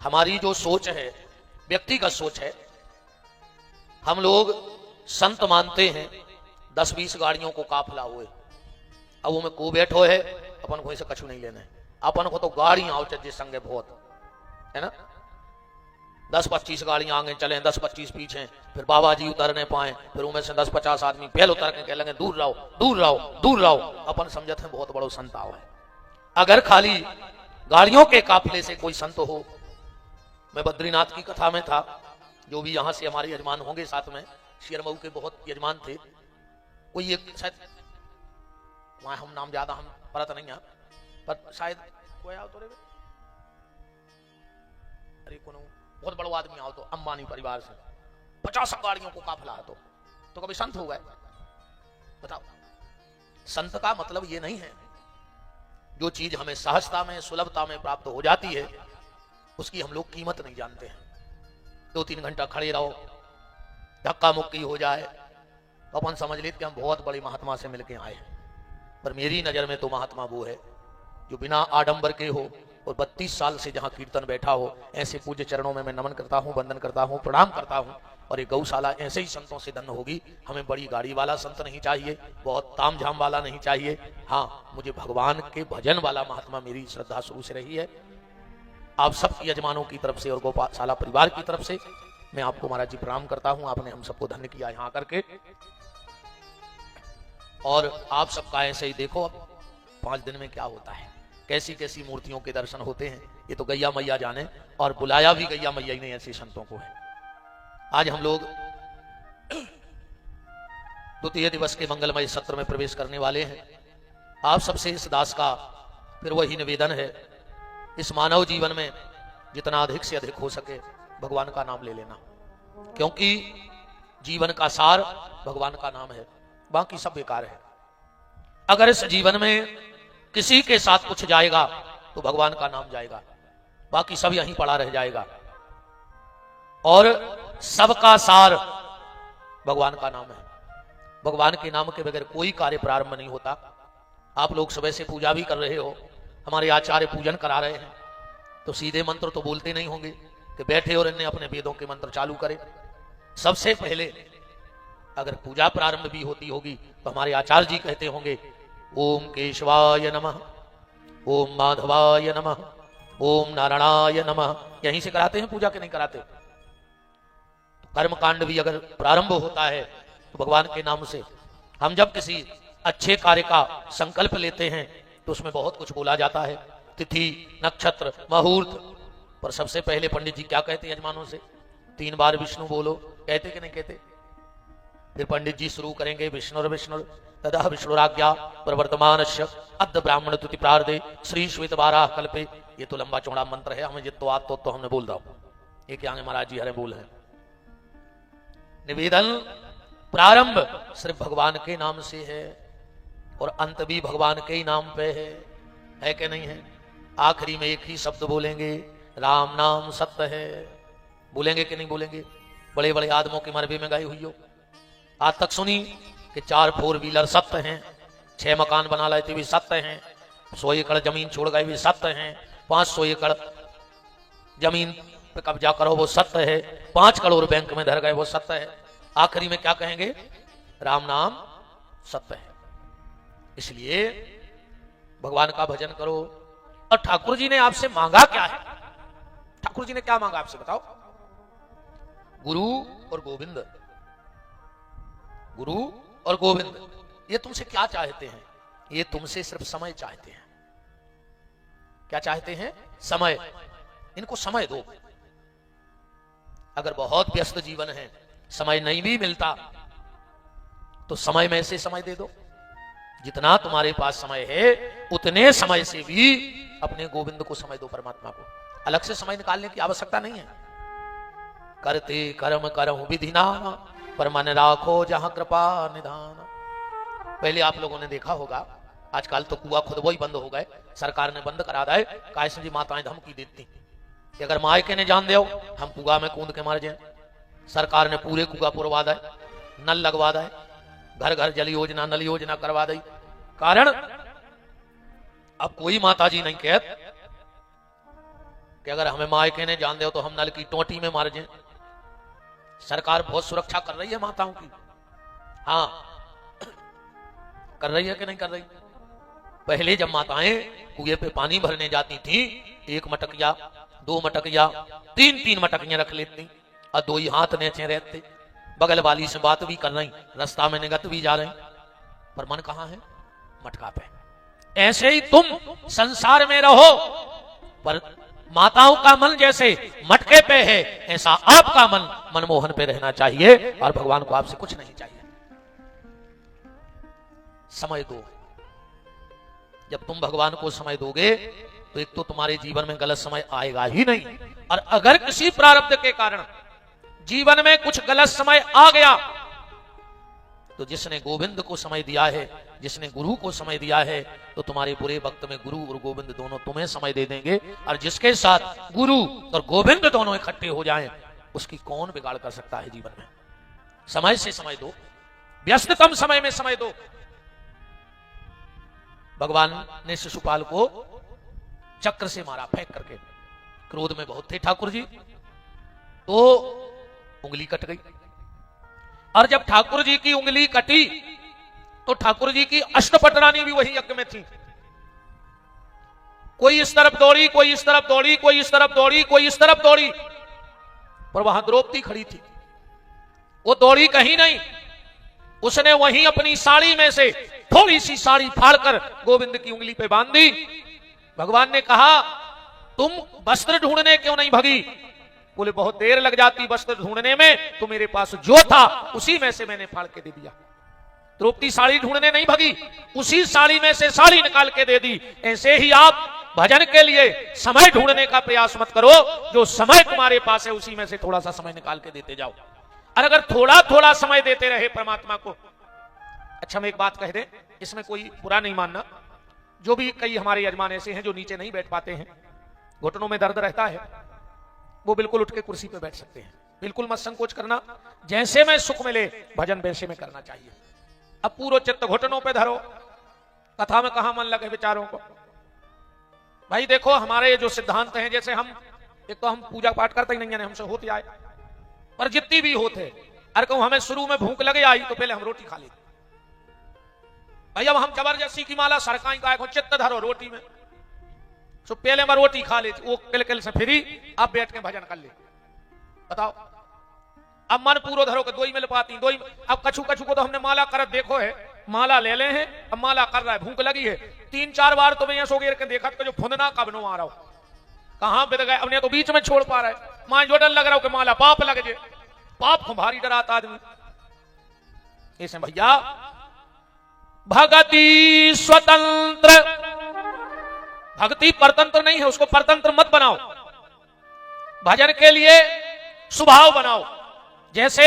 हमारी जो सोच है, व्यक्तिगत सोच है, हम लोग संत मानते हैं 10-20 गाड़ियों को काफिला हुए, अब वो में को बैठो है, अपन को ऐसे कछु नहीं लेना है, अपन को तो गाड़ी आओ चज्जे संगे बहुत है ना। 10-25 गाड़ियां आगे चले, 10-25 पीछे, फिर बाबा जी उतरने पाए, फिर उनमें से 10-50 आदमी पहले उतर के कह लेंगे दूर रहो दूर रहो दूर रहो, अपन समझते हैं बहुत बड़ो संत आओ है। अगर खाली गाड़ियों के काफिले से कोई संत हो, मैं बद्रीनाथ की कथा में था, जो भी यहां से हमारे यजमान होंगे साथ में, शेरमऊ के बहुत यजमान थे, कोई एक शायद वहां हम नाम ज्यादा हम परत नहीं है, पर शायद कोई आओ तो रे, अरे कौन बहुत बड़ा आदमी आओ तो अंबानी परिवार से 50 गाड़ियों को काफिला तो कभी संत हो गए? बताओ, संत का मतलब ये नहीं है, जो चीज हमें सहजता में सुलभता में प्राप्त हो जाती है उसकी हम लोग कीमत नहीं जानते हैं। 2-3 घंटा खड़े रहो, धक्का मुक्की हो जाए तो अपन समझ लेते कि हम बहुत बड़े महात्मा से मिलके आए हैं, पर मेरी नजर में तो महात्मा वो है जो बिना आडंबर के हो और 32 साल से जहां कीर्तन बैठा हो। ऐसे पूज्य चरणों में मैं नमन करता हूं, वंदन करता हूं, प्रणाम करता हूं। और ये गौशाला ऐसे ही संतों से धन्य होगी। हमें बड़ी गाड़ी वाला संत नहीं चाहिए, बहुत ताम झाम वाला नहीं चाहिए, हाँ मुझे भगवान के भजन वाला महात्मा मेरी श्रद्धा शुरू से रही है। आप सब यजमानों की तरफ से और गौशाला परिवार की तरफ से मैं आपको महाराज जी प्रणाम करता हूं। आपने हम सबको धन्य किया यहाँ करके, और आप सबका ऐसे ही देखो अब 5 दिन में क्या होता है, कैसी कैसी मूर्तियों के दर्शन होते हैं, ये तो गैया मैया जाने, और बुलाया भी गैया मैया ही ने ऐसे संतों को है। आज हम लोग द्वितीय दिवस के मंगलमय सत्र में प्रवेश करने वाले हैं। आप सबसे इस दास का फिर वही निवेदन है, इस मानव जीवन में जितना अधिक से अधिक हो सके भगवान का नाम ले लेना, क्योंकि जीवन का सार भगवान का नाम है, बाकी सब बेकार है। अगर इस जीवन में किसी के साथ कुछ जाएगा तो भगवान का नाम जाएगा, बाकी सब यहीं पड़ा रह जाएगा। और सबका सार भगवान का नाम है। भगवान के नाम के बगैर कोई कार्य प्रारंभ नहीं होता। आप लोग सुबह से पूजा भी कर रहे हो, हमारे आचार्य पूजन करा रहे हैं, तो सीधे मंत्र तो बोलते नहीं होंगे कि बैठे और इन्हें अपने वेदों के मंत्र चालू करें। सबसे पहले अगर पूजा प्रारंभ भी होती होगी तो हमारे आचार्य जी कहते होंगे ओम केशवाय नमः, ओम माधवाय नमः, ओम नारायणाय नमः। यहीं से कराते हैं पूजा के नहीं कराते? तो कर्मकांड भी अगर प्रारंभ होता है तो भगवान के नाम से। हम जब किसी अच्छे कार्य का संकल्प लेते हैं तो उसमें बहुत कुछ बोला जाता है, तिथि नक्षत्र मुहूर्त, पर सबसे पहले पंडित जी क्या कहते हैं यजमानों से? 3 बार विष्णु बोलो, कहते कि नहीं कहते? फिर पंडित जी शुरू करेंगे विष्णुर विष्णुर तदा विष्णुराज्ञा प्रवर्तमानस्य अद्य ब्राह्मण तुति प्रार्दे श्री श्वेत बाराह कल्पे। ये तो लंबा चौड़ा मंत्र है, हमें जितो आत तो हमने बोल दो। ये क्या है महाराज जी हरे बोल है। निवेदन प्रारंभ सिर्फ भगवान के नाम से है और अंत भी भगवान के ही नाम पे है कि नहीं है? आखिरी में एक ही शब्द बोलेंगे, राम नाम सत्य है। बोलेंगे कि नहीं बोलेंगे? बड़े बड़े आदमों की मरबे में गई हुई हो, आज तक सुनी कि 4 4 व्हीलर सत्य हैं, 6 मकान बना लाए थे भी सत्य हैं, 100 एकड़ जमीन छोड़ गए भी सत्य हैं, 500 एकड़ जमीन पे कब्जा करो वो सत्य है, 5 करोड़ बैंक में धर गए वो सत्य है। आखिरी में क्या कहेंगे? राम नाम सत्य है। इसलिए भगवान का भजन करो। और ठाकुर जी ने आपसे मांगा क्या है? ठाकुर जी ने क्या मांगा आपसे बताओ? गुरु और गोविंद, गुरु और गोविंद, ये तुमसे क्या चाहते हैं? ये तुमसे सिर्फ समय चाहते हैं। क्या चाहते हैं? समय। इनको समय दो। अगर बहुत व्यस्त जीवन है, समय नहीं भी मिलता, तो समय में से समय दे दो। जितना तुम्हारे पास समय है उतने समय से भी अपने गोविंद को समय दो, परमात्मा को। अलग से समय निकालने की आवश्यकता नहीं है। करते कर्म करहु विधि नाम, पर मन राखो जहां कृपा निधान। पहले आप लोगों ने देखा होगा, आजकल तो कुआ खुद वो ही बंद हो गए, सरकार ने बंद करा दिया। कैसे जी माताएं धमकी देती कि अगर मायके ने जान दो हम कुआ में कूद के मर जाए। सरकार ने पूरे कुआ पुरवा दे, नल लगवा दे, घर घर जल योजना नल योजना करवा दी। कारण अब कोई माता जी नहीं कहत कि अगर हमें मायके ने जान दे तो हम नल की टोटी में मार जाएं। सरकार बहुत सुरक्षा कर रही है माताओं की, हाँ कर रही है कि नहीं कर रही। पहले जब माताएं कुएं पे पानी भरने जाती थी, 1 मटकिया 2 मटकिया 3 मटकियां रख लेती और 2 ही हाथ नीचे रहते, बगल वाली से बात भी कर रही, रास्ता में निगत भी जा रही, पर मन कहां है? मटका पे। ऐसे ही तुम संसार में रहो, पर माताओं का मन जैसे मटके पे है, ऐसा आपका मन मनमोहन पे रहना चाहिए और भगवान को आपसे कुछ नहीं चाहिए। समय दो। जब तुम भगवान को समय दोगे तो एक तो तुम्हारे जीवन में गलत समय आएगा ही नहीं, और अगर किसी प्रारब्ध के कारण जीवन में कुछ गलत समय आ गया तो जिसने गोविंद को समय दिया है, जिसने गुरु को समय दिया है, तो तुम्हारे बुरे वक्त में गुरु और गोविंद दोनों तुम्हें समय दे देंगे। और जिसके साथ गुरु और गोविंद दोनों इकट्ठे हो जाएं, उसकी कौन बिगाड़ कर सकता है जीवन में। समय से समय दो, व्यस्ततम समय में समय दो। भगवान ने शिशुपाल को चक्र से मारा, फेंक करके। क्रोध में बहुत थे ठाकुर जी, तो उंगली कट गई। और जब ठाकुर जी की उंगली कटी तो ठाकुर जी की अष्टपटरानी भी वही यज्ञ में थी। कोई इस तरफ दौड़ी, कोई इस तरफ दौड़ी, कोई इस तरफ दौड़ी, कोई इस तरफ दौड़ी, पर वहां द्रौपदी खड़ी थी। वो दौड़ी कहीं नहीं, उसने वहीं अपनी साड़ी में से थोड़ी सी साड़ी फाड़कर गोविंद की उंगली पे बांध दी। भगवान ने कहा, तुम वस्त्र ढूंढने क्यों नहीं भगी? बोले, बहुत देर लग जाती वस्त्र ढूंढने में, तो मेरे पास जो था उसी में से मैंने फाड़ के दे दिया। द्रौपदी साड़ी ढूंढने नहीं भगी, उसी साड़ी में से साड़ी निकाल के दे दी। ऐसे ही आप भजन के लिए समय ढूंढने का प्रयास मत करो, जो समय तुम्हारे पास है उसी में से थोड़ा सा समय निकाल के देते जाओ। और अगर थोड़ा थोड़ा समय देते रहे परमात्मा को। अच्छा, मैं एक बात कह दें, इसमें कोई बुरा नहीं मानना। जो भी कई हमारे यजमान ऐसे हैं जो नीचे नहीं बैठ पाते हैं, घुटनों में दर्द रहता है, वो बिल्कुल उठ के कुर्सी पे बैठ सकते हैं। बिल्कुल मत संकोच करना, जैसे में सुख मिले भजन वैसे में करना चाहिए। अब पूरा चित्त घुटनों पे धरो, कथा में कहां मन लगे विचारों को। भाई देखो, हमारे जो सिद्धांत हैं, जैसे हम एक तो हम पूजा पाठ करते ही नहीं है, हमसे होती आए, पर जितनी भी होते, अरे कहूं हमें शुरू में भूख लगे आई तो पहले हम रोटी खा लेते। भाई अब हम जबरदस्ती की माला सरकाई का चित्त धरो रोटी में, तो पहले मैं रोटी खा लेती, वो किल से फिरी, अब बैठ के भजन कर ले। बताओ, अब मन पूरा धरो के दो ही मिल पाती, दो ही। अब कछु कछु को तो हमने माला कर देखो है, माला ले ले हैं, अब माला कर रहा है, भूख लगी है, 3-4 बार तो मैं यहां सो गिर के देखा जो फुंदना कब नो आ रहा हो, कहां बिद गए, अपने तो बीच में छोड़ पा रहा है। मां जो डर लग रहा हो कि माला पाप लग जाए, पाप को भारी डराता आदमी। ऐसे भैया, भगति स्वतंत्र, भक्ति परतंत्र नहीं है, उसको परतंत्र मत बनाओ। भजन के लिए स्वभाव बनाओ। जैसे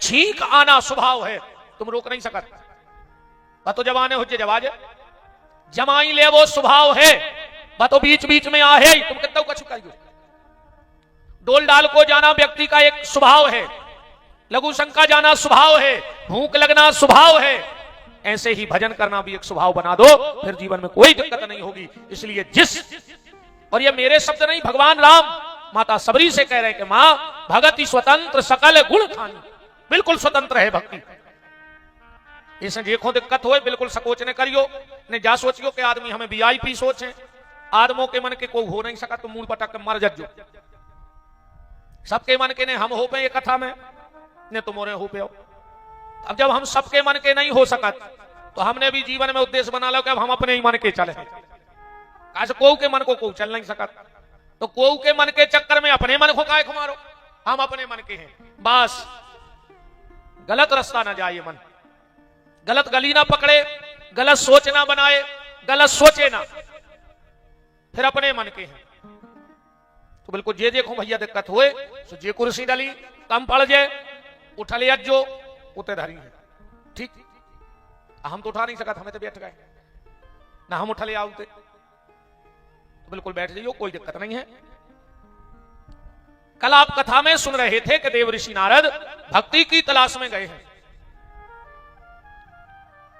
छींक आना स्वभाव है, तुम रोक नहीं सकते। बतो जवाने हो जवाज जमाई ले, वो स्वभाव है। बतो बीच बीच में आ है, तुम कितना कछु करियो। डोल डाल को जाना व्यक्ति का एक स्वभाव है, लघु शंका जाना स्वभाव है, भूख लगना स्वभाव है। ऐसे ही भजन करना भी एक स्वभाव बना दो, फिर जीवन में कोई दिक्कत नहीं होगी। इसलिए और ये मेरे शब्द नहीं, भगवान राम माता सबरी से कह रहे हैं कि मां भगति स्वतंत्र सकल गुण खानी, बिल्कुल स्वतंत्र है भक्ति। इसमें देखो दिक्कत हो, बिल्कुल सकोच ने करियो, ने जा सोचियो कि आदमी हमें वीआईपी सोचे, आदमों के मन के कोई हो नहीं सका, तो मूल पटक के मर जज्जो। सबके मन के ने हम हो पे ये कथा में, ने तुम हो पे हो। अब जब हम सबके मन के नहीं हो सकत, तो हमने भी जीवन में उद्देश्य बना लो कि अब हम अपने ही मन के चले। कैसे कोऊ के मन को कोऊ चल नहीं सकत, तो कोऊ के मन के चक्कर में अपने मन को काय मारो। हम अपने मन के हैं, बस गलत रास्ता ना जाए, मन गलत गली ना पकड़े, गलत सोच ना बनाए, गलत सोचे ना, फिर अपने मन के हैं। तो बिल्कुल जे देखो भैया दिक्कत हुए, तो जे कुर्सी डाली कम पड़ जाए, उठा ले जो उते धरी है, ठीक। हम तो उठा नहीं सकते, हमें तो बैठ गए ना, हम उठा ले आउते, तो बिल्कुल बैठ जाइयो, कोई दिक्कत नहीं है। कल आप कथा में सुन रहे थे कि देव ऋषि नारद भक्ति की तलाश में गए हैं।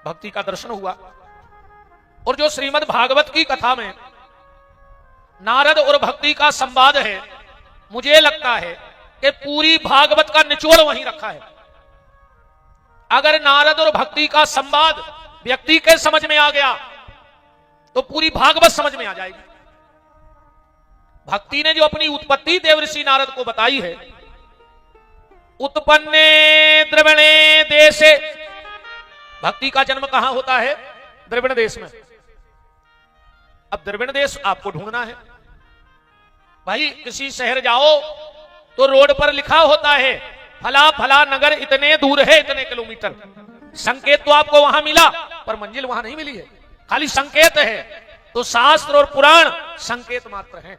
भक्ति का दर्शन हुआ, और जो श्रीमद् भागवत की कथा में नारद और भक्ति का संवाद है, मुझे लगता है कि पूरी भागवत का निचोड़ वहीं रखा है। अगर नारद और भक्ति का संवाद व्यक्ति के समझ में आ गया तो पूरी भागवत समझ में आ जाएगी। भक्ति ने जो अपनी उत्पत्ति देवर्षि नारद को बताई है, उत्पन्ने द्रविणे देशे, भक्ति का जन्म कहां होता है? द्रविण देश में। अब द्रविण देश आपको ढूंढना है। भाई किसी शहर जाओ तो रोड पर लिखा होता है फला फला नगर इतने दूर है, इतने किलोमीटर। संकेत तो आपको वहां मिला पर मंजिल वहां नहीं मिली है, खाली संकेत है। तो शास्त्र और पुराण संकेत मात्र हैं,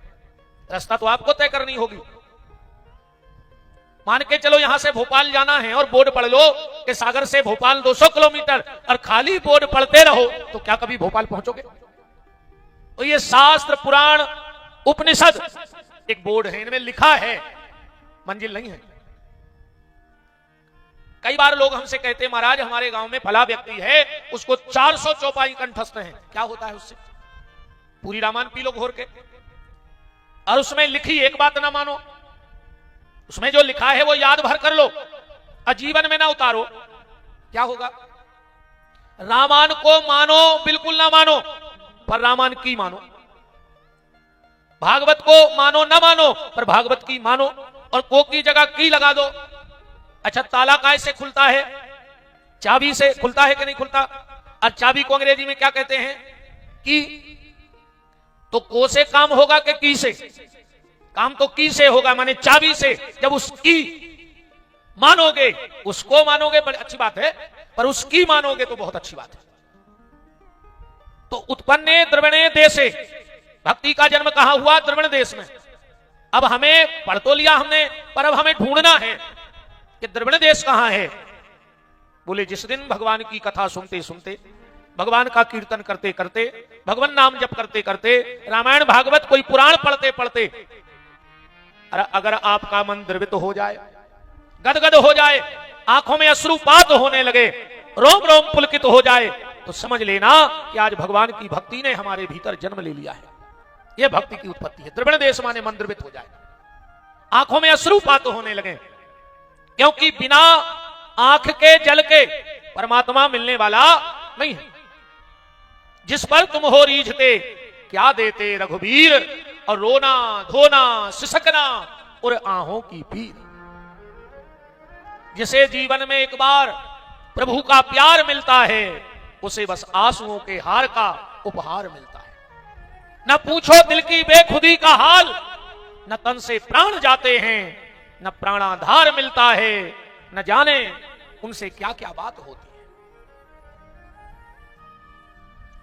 रास्ता तो आपको तय करनी होगी। मान के चलो यहां से भोपाल जाना है और बोर्ड पढ़ लो कि सागर से भोपाल 200 किलोमीटर, और खाली बोर्ड पढ़ते रहो तो क्या कभी भोपाल पहुंचोगे? तो ये शास्त्र पुराण उपनिषद एक बोर्ड है, इनमें लिखा है, मंजिल नहीं है। कई बार लोग हमसे कहते हैं महाराज हमारे गांव में फला व्यक्ति है, उसको 400 चौपाई कंठस्थ हैं। क्या होता है उससे? पूरी रामायण पी लो घोर के, और उसमें लिखी एक बात ना मानो, उसमें जो लिखा है वो याद भर कर लो और जीवन में ना उतारो, क्या होगा? रामायण को मानो, बिल्कुल ना मानो, पर रामायण की मानो। भागवत को मानो ना मानो, पर भागवत की मानो, और को की जगह की लगा दो। अच्छा ताला काय से खुलता है? चाबी से खुलता है कि नहीं खुलता? और चाबी को अंग्रेजी में क्या कहते हैं? की। तो को से काम होगा कि की से? काम तो की से होगा, माने चाबी से। जब उसकी मानोगे, उसको मानोगे बड़ी अच्छी बात है, पर उसकी मानोगे तो बहुत अच्छी बात है। तो उत्पन्ने द्रविणे देशे, भक्ति का जन्म कहां हुआ? द्रविण देश में। अब हमें पढ़ तो लिया हमने, पर अब हमें ढूंढना है कि द्रविण देश कहां है। बोले जिस दिन भगवान की कथा सुनते सुनते, भगवान का कीर्तन करते करते, भगवान नाम जप करते करते, रामायण भागवत कोई पुराण पढ़ते पढ़ते, अगर आपका मन द्रवित हो जाए, गदगद हो जाए, आंखों में अश्रुपात होने लगे, रोम रोम पुलकित हो जाए, तो समझ लेना कि आज भगवान की भक्ति ने हमारे भीतर जन्म ले लिया है। यह भक्ति की उत्पत्ति है। द्रविण देश माने मन द्रवित हो जाए, आंखों में अश्रुपात होने लगे, क्योंकि बिना आंख के जल के परमात्मा मिलने वाला नहीं है। जिस पर तुम हो रीझते, क्या देते रघुवीर, और रोना धोना सिसकना और आहों की पीर। जिसे जीवन में एक बार प्रभु का प्यार मिलता है, उसे बस आंसुओं के हार का उपहार मिलता है। न पूछो दिल की बेखुदी का हाल, न तन से प्राण जाते हैं, न प्राणाधार मिलता है, न जाने उनसे क्या क्या बात होती है।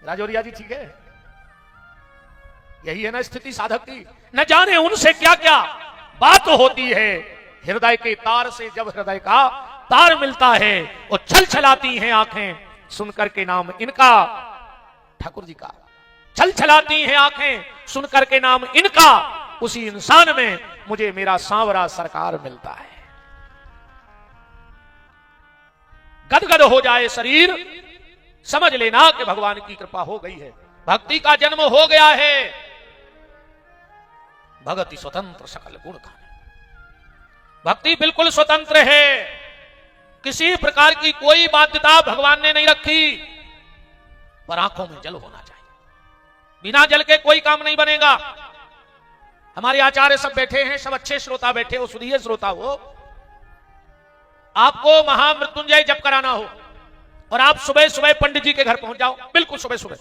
राजौरिया जी ठीक है? यही है ना स्थिति साधक की। न जाने उनसे क्या क्या बात होती है। हृदय के तार से जब हृदय का तार मिलता है, और छल छलाती हैं आंखें सुनकर के नाम इनका, ठाकुर जी का। छल छलाती हैं आंखें सुनकर के नाम इनका, उसी इंसान में मुझे मेरा सांवरा सरकार मिलता है। गदगद हो जाए शरीर, समझ लेना कि भगवान की कृपा हो गई है, भक्ति का जन्म हो गया है। भक्ति स्वतंत्र सकल गुण का, भक्ति बिल्कुल स्वतंत्र है, किसी प्रकार की कोई बाध्यता भगवान ने नहीं रखी। पर आंखों में जल होना चाहिए, बिना जल के कोई काम नहीं बनेगा। हमारे आचार्य सब बैठे हैं, सब अच्छे श्रोता बैठे हो, सुधीर श्रोता हो। आपको महामृत्युंजय जप कराना हो और आप सुबह सुबह पंडित जी के घर पहुंच जाओ, बिल्कुल सुबह सुबह।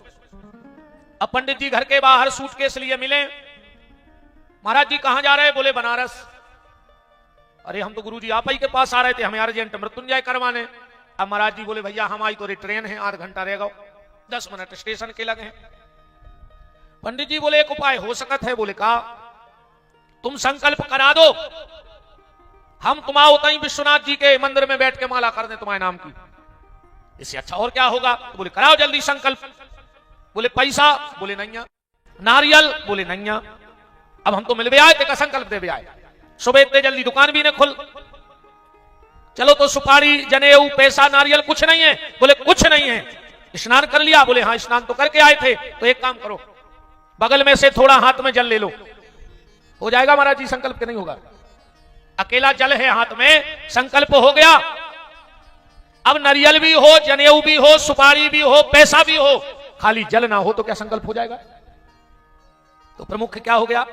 अब पंडित जी घर के बाहर सूटकेस लिए मिले, महाराज जी कहां जा रहे हैं? बोले बनारस। अरे हम तो गुरुजी आप ही के पास आ रहे थे, हमें अर्जेंट मृत्युंजय करवाने। अब महाराज जी बोले भैया हम आई तो ट्रेन है, आध घंटा रहेगा, 10 मिनट स्टेशन के लगे हैं। पंडित जी बोले एक उपाय हो सकता है। बोले कहा? तुम संकल्प करा दो, हम तुम्हारा उतना ही विश्वनाथ जी के मंदिर में बैठ के माला कर दें तुम्हारे नाम की, इससे अच्छा और क्या होगा? तो बोले कराओ जल्दी संकल्प। बोले पैसा? बोले नहीं। नारियल? बोले नहीं। अब हम तो मिल भी आए थे, का संकल्प दे भी आए। सुबह इतने जल्दी दुकान भी न खुल, चलो तो सुपारी जनेऊ पैसा नारियल कुछ नहीं है? बोले कुछ नहीं है। स्नान कर लिया? बोले हाँ स्नान तो करके आए थे। तो एक काम करो, बगल में से थोड़ा हाथ में जल ले लो, हो जाएगा महाराज जी संकल्प के नहीं होगा? अकेला जल है हाथ में, संकल्प हो गया। अब नारियल भी हो, जनेऊ भी हो, सुपारी भी हो, पैसा भी हो, खाली जल ना हो तो क्या संकल्प हो जाएगा? तो प्रमुख क्या हो गया?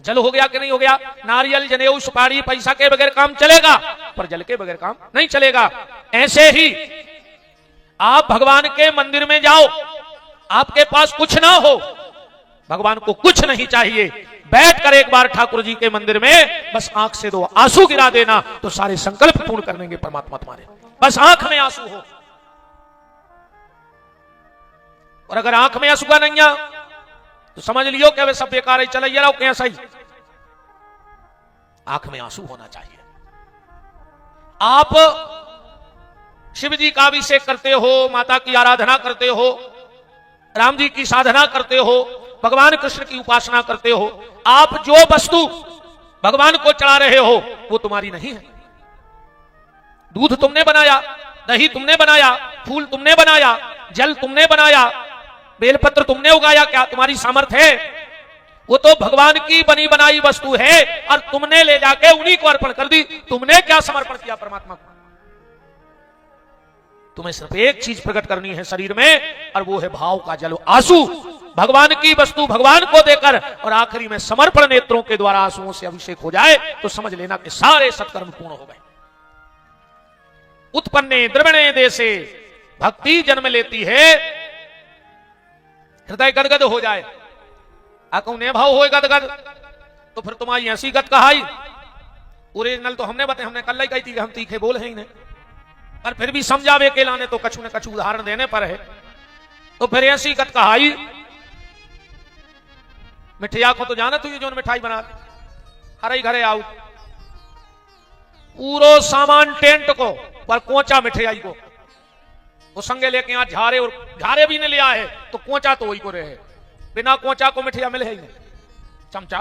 जल हो गया कि नहीं हो गया? नारियल, जनेऊ, सुपारी, पैसा के बगैर काम चलेगा, पर जल के बगैर काम नहीं चलेगा। ऐसे ही आप भगवान के मंदिर में जाओ, आपके पास कुछ ना हो, भगवान को कुछ नहीं चाहिए, बैठकर एक बार ठाकुर जी के मंदिर में बस आंख से 2 आंसू गिरा देना तो सारे संकल्प पूर्ण कर देंगे परमात्मा तुम्हारे। बस आंख में आंसू हो, और अगर आंख में आंसू का नहीं आ तो समझ लियो कि वे सब बेकार है, चला रहो कैसा ही। आंख में आंसू होना चाहिए। आप शिव जी का अभिषेक करते हो, माता की आराधना करते हो, राम जी की साधना करते हो, भगवान कृष्ण की उपासना करते हो, आप जो वस्तु भगवान को चढ़ा रहे हो वो तुम्हारी नहीं है। दूध तुमने बनाया, दही तुमने बनाया, फूल तुमने बनाया, जल तुमने बनाया, बेलपत्र तुमने उगाया, क्या तुम्हारी सामर्थ्य है? वो तो भगवान की बनी बनाई वस्तु है और तुमने ले जाके उन्हीं को अर्पण कर दी। तुमने क्या समर्पण किया परमात्मा को? तुम्हें सिर्फ एक चीज प्रकट करनी है शरीर में, और वो है भाव का जल, आंसू। भगवान की वस्तु भगवान को देकर और आखिरी में समर्पण नेत्रों के द्वारा आंसुओं से अभिषेक हो जाए तो समझ लेना कि सारे सत्कर्म पूर्ण हो गए। उत्पन्ने द्रविणे देशे, भक्ति जन्म लेती है, हृदय गदगद हो जाए, अकौने भाव हो गदगद, तो फिर तुम्हारी ऐसी गद कहाई। ओरिजिनल तो हमने बताया, हमने कल ही कही थी कि हम तीखे बोल हैं ही नहीं, पर फिर भी समझावे के लाने तो कछु न कछु उदाहरण देने पर है। तो फिर ऐसी गत कहाई, मिठिया को तो जाना तू जो मिठाई बना, हरे घरे आउ, पूरो सामान टेंट को पर कोचा मिठाई को वो संगे लेके यहाँ झारे, और झारे भी नहीं लिया है तो कोचा तो वही को रहे, बिना कोचा को मिठाई मिले ही नहीं, चमचा।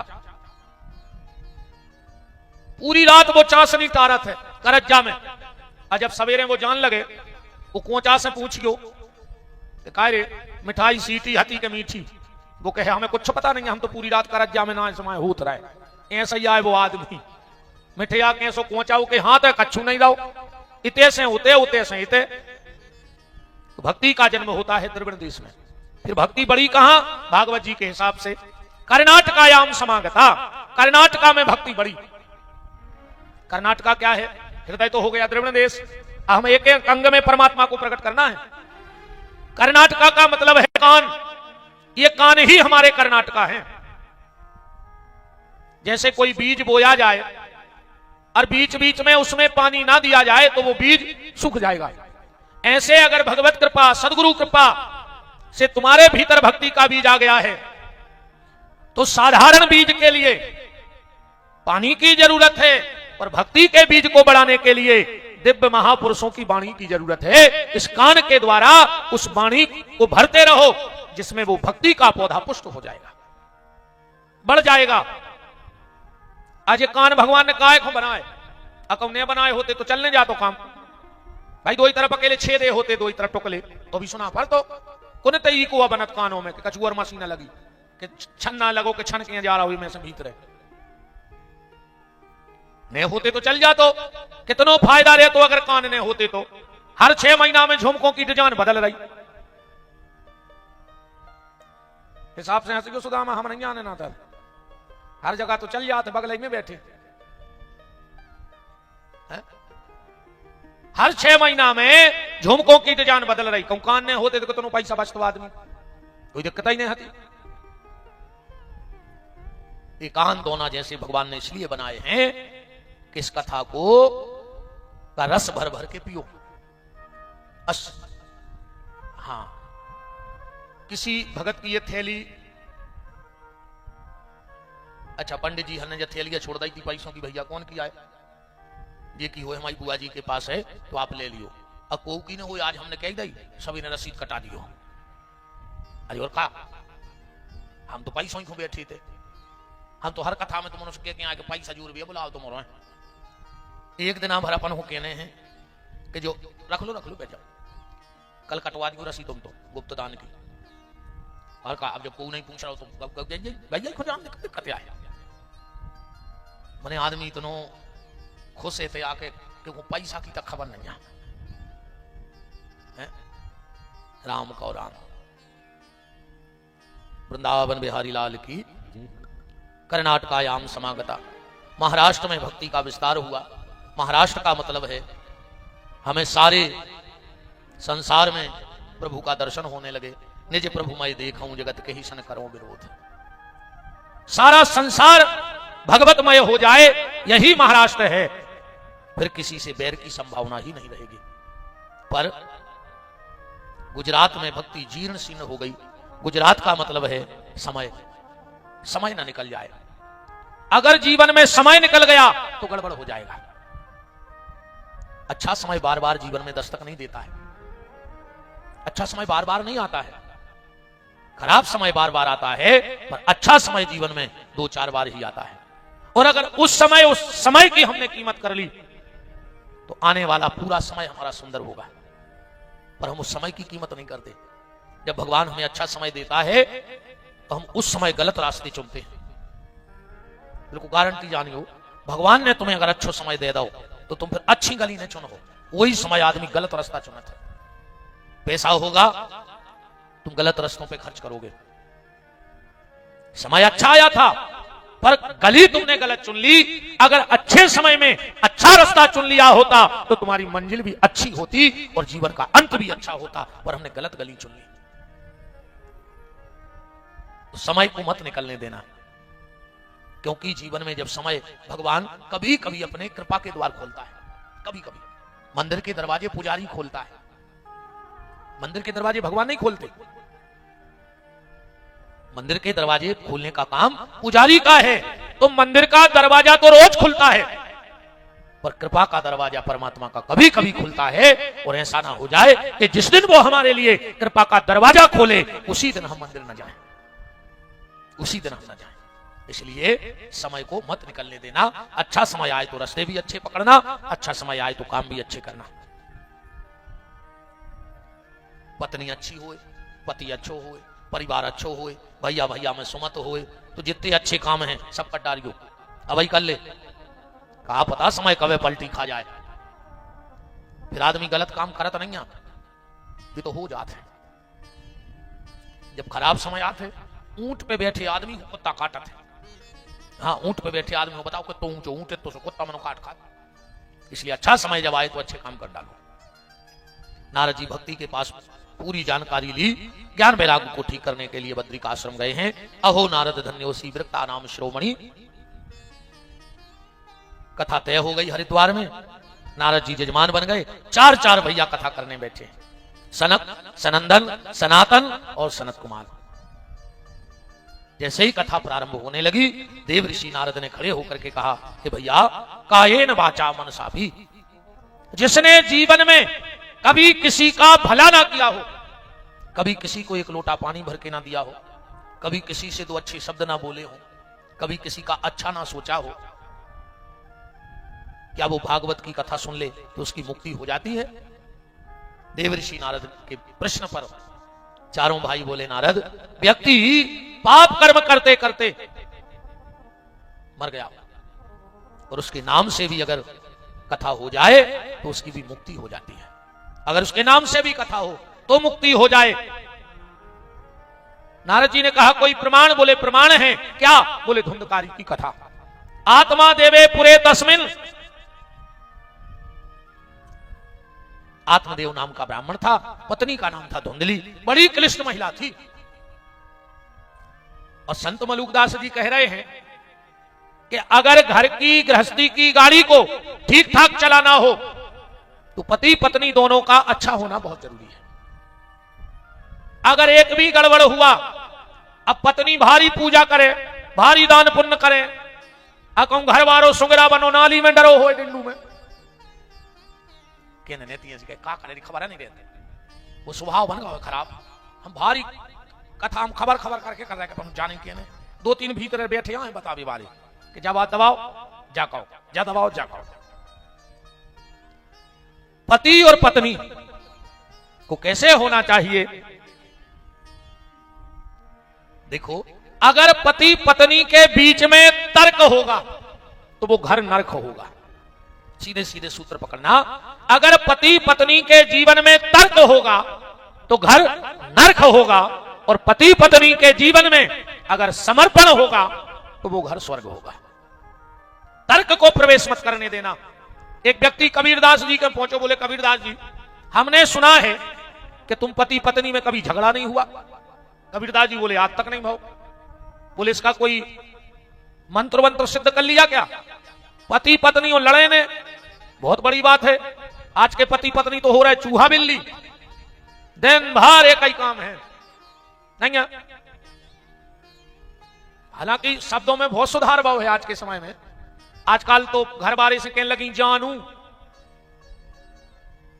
पूरी रात वो चाशनी तारत है करज्जा में, और जब सवेरे वो जान लगे, वो कोचा से पूछियो कह रे मिठाई सीटी हती के मीठी, वो कहे हमें कुछ पता नहीं, हम तो पूरी रात करज्जा में ना समय होत रहे। ऐसा ही आए वो आदमी, मिठिया कैसो कोचा के हाथ है, कच्छू नहीं रहो, इते से उते, उते से इते। तो भक्ति का जन्म होता है द्रविड़ देश में। फिर भक्ति बड़ी कहां? भागवत जी के हिसाब से कर्नाटकायाम समागता, कर्नाटका में भक्ति बड़ी। कर्नाटका क्या है? हृदय तो हो गया द्रविड़ देश, हम एक एक अंग में परमात्मा को प्रकट करना है। कर्नाटका का मतलब है कान, ये कान ही हमारे कर्नाटका हैं। जैसे कोई बीज बोया जाए और बीच बीच में उसमें पानी ना दिया जाए तो वो बीज सूख जाएगा, ऐसे अगर भगवत कृपा, सदगुरु कृपा से तुम्हारे भीतर भक्ति का बीज आ गया है तो साधारण बीज के लिए पानी की जरूरत है, पर भक्ति के बीज को बढ़ाने के लिए दिव्य महापुरुषों की वाणी की जरूरत है। इस कान के द्वारा उस वाणी को भरते रहो जिसमें वो भक्ति का पौधा पुष्ट हो जाएगा, बढ़ जाएगा। आज ये कान भगवान ने काय को बनाए, अकौने बनाए होते तो चलने जातो काम भाई, दो ही तरफ अकेले छेदे होते, दो ही तरफ टुकले तो भी सुना पर तो कुन तई को बनत कानों में कछुअर मशीन लगी कि छन ना लगो कि छन के जा रहा हुई में से भीतर ने होते तो चल जातो, कितनो फायदा रहे तो अगर कान ने होते तो। हर 6 महीना में झुमकों की डिजाइन बदल रही, हिसाब से हंसी सुदामा हम नहीं आने ना था, हर जगह तो चल जाते, बगल में बैठे है? हर 6 महीना में झुमकों की डिजाइन बदल रही, क्यों? कान ने होते तो कितनो पैसा बचता आदमी, कोई दिक्कत ही नहीं होती। ये कान दोना जैसे भगवान ने इसलिए बनाए हैं कि इस कथा को का रस भर भर के पियो। हाँ, किसी भगत की ये थैली, अच्छा पंडित जी हमने जो थैलियां छोड़ दी थी पैसों की, भैया कौन की आए ये की हो हमारी बुआ जी के पास है तो आप ले लियो, अब को की न हो, आज हमने कह दी, सभी ने रसीद कटा दियो। अरे और का हम तो पैसों ही को बैठे थे, हम तो हर कथा में तुम मनुष्य कहते हैं कि पैसा जरूर भी है, बुलाओ तुम। एक दिन हम हरापन हो कहने हैं कि जो रख लो बेटा, कल कटवा दी रसी तुम तो गुप्त दान की, और कहा अब जब कोई नहीं पूछ रहा हो तो गई खुद दिक्कत क्या है। मैंने आदमी इतनो खुश है थे आके कि वो पैसा की तक खबर नहीं है। राम को राम। वृंदावन बिहारी लाल की। कर्नाटकायाम समागता। महाराष्ट्र में भक्ति का विस्तार हुआ। महाराष्ट्र का मतलब है हमें सारे संसार में प्रभु का दर्शन होने लगे। निज प्रभु मैं देखूं जगत के ही सन करो विरोध। सारा संसार भगवतमय हो जाए, यही महाराष्ट्र है। फिर किसी से बैर की संभावना ही नहीं रहेगी। पर गुजरात में भक्ति जीर्ण शीर्ण हो गई। गुजरात का मतलब है समय। समय ना निकल जाए। अगर जीवन में समय निकल गया तो गड़बड़ हो जाएगा। अच्छा समय बार बार जीवन में दस्तक नहीं देता है। अच्छा समय बार बार नहीं आता है। खराब समय बार बार आता है, पर अच्छा समय जीवन में 2-4 बार ही आता है। और अगर उस समय की हमने कीमत कर ली तो आने वाला पूरा समय हमारा सुंदर होगा। पर हम उस समय की कीमत नहीं करते। जब भगवान हमें अच्छा समय देता है तो हम उस समय गलत रास्ते चुनते हैं। बिल्कुल गारंटी जानियो, भगवान ने तुम्हें अगर अच्छा समय दे दो तो तुम फिर अच्छी गली ने चुनो। वही समय आदमी गलत रास्ता चुनता है। पैसा होगा तुम गलत रास्तों पे खर्च करोगे। समय अच्छा आया था पर गली तुमने गलत चुन ली। अगर अच्छे समय में अच्छा रास्ता चुन लिया होता तो तुम्हारी मंजिल भी अच्छी होती और जीवन का अंत भी अच्छा होता। पर हमने गलत गली चुन ली। तो समय को मत निकलने देना, क्योंकि जीवन में जब समय भगवान कभी कभी अपने कृपा के द्वार खोलता है। कभी कभी मंदिर के दरवाजे पुजारी खोलता है। मंदिर के दरवाजे भगवान नहीं खोलते। मंदिर के दरवाजे खोलने का काम पुजारी का है। तो मंदिर का दरवाजा तो रोज खुलता है, पर कृपा का दरवाजा परमात्मा का कभी कभी खुलता है। और ऐसा ना हो जाए कि जिस दिन वो हमारे लिए कृपा का दरवाजा खोले उसी दिन हम मंदिर न जाएं, उसी दिन हम न जाएं। इसलिए समय को मत निकलने देना। अच्छा समय आए तो रास्ते भी अच्छे पकड़ना, अच्छा समय आए तो काम भी अच्छे करना। पत्नी अच्छी होए, पति अच्छो होए, परिवार अच्छो होए, भैया भैया में सुमत होए, तो जितने अच्छे काम हैं सब कर डालियो। अब ही कर ले। कहा पता समय कभी पलटी खा जाए। फिर आदमी गलत काम करत नहीं है, भी तो हो जाते हैं। जब खराब समय आते, ऊंट पे बैठे आदमी को कुत्ता काटत है। हाँ, ऊंट पे बैठे आदमी को बताओ कि तो ऊंचो ऊंट है तो कुत्ता मनो काट खा। इसलिए अच्छा समय जब आए तो अच्छे काम कर डालो। नारद जी भक्ति के पास पूरी जानकारी ली। ज्ञान वैराग्य को ठीक करने के लिए बद्रिक आश्रम गए हैं। अहो नारद धन्योसी वृत्ता नाम श्रोमणि। कथा तय हो गई हरिद्वार में। नारद जी जजमान बन गए। 4 भैया कथा करने बैठे। सनक, सनंदन, सनातन और सनत कुमार। जैसे ही कथा प्रारंभ होने लगी, देव ऋषि नारद ने खड़े होकर के कहा कि भैया कायेन वाचा मनसा भी। जिसने जीवन में कभी किसी का भला ना किया हो, कभी किसी को एक लोटा पानी भर के ना दिया हो, कभी किसी से 2 अच्छे शब्द ना बोले हो, कभी किसी का अच्छा ना सोचा हो, क्या वो भागवत की कथा सुन ले तो उसकी मुक्ति हो जाती है? देव ऋषि नारद के प्रश्न पर चारों भाई बोले, नारद व्यक्ति पाप कर्म करते करते मर गया और उसके नाम से भी अगर कथा हो जाए तो उसकी भी मुक्ति हो जाती है। अगर उसके नाम से भी कथा हो तो मुक्ति हो जाए। नारद जी ने कहा कोई प्रमाण? बोले प्रमाण है। क्या? बोले धुंधकारी की कथा। आत्मा देवे पुरे तस्मिन। आत्मदेव नाम का ब्राह्मण था, पत्नी का नाम था धुंधली, बड़ी क्लिष्ट महिला थी। और संत मलुकदास जी कह रहे हैं कि अगर घर की गृहस्थी की गाड़ी को ठीक ठाक चलाना हो तो पति पत्नी दोनों का अच्छा होना बहुत जरूरी है। अगर एक भी गड़बड़ हुआ, अब पत्नी भारी पूजा करे, भारी दान पुण्य करे, अकम घर वारो सुंगरा बनो, नाली में डरो हो डिंडू में का करे खबर नहीं देते। वो स्वभाव बन गया खराब। हम भारी कथा हम खबर करके कर रहे हैं, जाने के 2-3 भीतर बैठे हैं बता भी वाले कि जा बात दबाओ जा कहो, जा दबाओ जा कहो। पति और पत्नी को कैसे होना चाहिए देखो, अगर पति पत्नी के बीच में तर्क होगा तो वो घर नरक होगा। सीधे सीधे सूत्र पकड़ना। अगर पति पत्नी के जीवन में तर्क होगा तो घर नरक होगा, और पति पत्नी के जीवन में अगर समर्पण होगा तो वो घर स्वर्ग होगा। तर्क को प्रवेश मत करने देना। एक व्यक्ति कबीरदास जी के पहुंचो, बोले कबीरदास जी, हमने सुना है कि तुम पति पत्नी में कभी झगड़ा नहीं हुआ। कबीरदास जी बोले आज तक नहीं भाव। बोले इसका कोई मंत्र वंत्र सिद्ध कर लिया क्या? पति पत्नी और लड़े ने बहुत बड़ी बात है। आज के पति पत्नी तो हो रहा है चूहा बिल्ली, दिन भर एक ही काम है। नहीं है? हालांकि शब्दों में बहुत सुधार भाव है आज के समय में। आजकल तो घर बारे से कहने लगी जानू,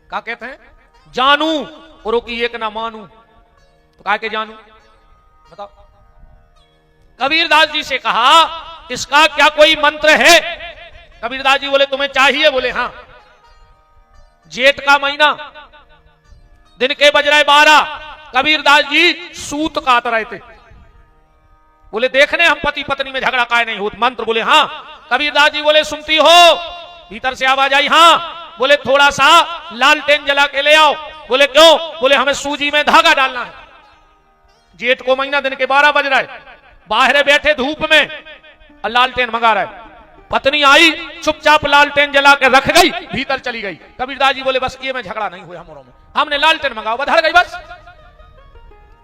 क्या कहते हैं? जानू, और की एक ना मानू, तो कहा के जानू बताओ। कबीरदास जी से कहा इसका क्या कोई मंत्र है? कबीरदास जी बोले तुम्हें चाहिए? बोले हां। जेठ का महीना, दिन के बज रहे 12, कबीरदास जी सूत काट रहे थे। बोले देखने हम पति पत्नी में झगड़ा काहे नहीं होता? मंत्र? बोले हां। कबीरदास जी बोले सुनती हो? भीतर से आवाज आई हां। बोले थोड़ा सा लालटेन जला के ले आओ। बोले क्यों? बोले हमें सूजी में धागा डालना है। जेठ को महीना, दिन के 12 बज रहे, बाहर बैठे धूप में और लालटेन मंगा रहे। पत्नी आई, चुपचाप लालटेन जला के रख गई, भीतर चली गई। कबीरदास जी बोले बस ये में झगड़ा नहीं हुआ हमारों में, हमने लालटेन मंगाओ, बधर गई बस।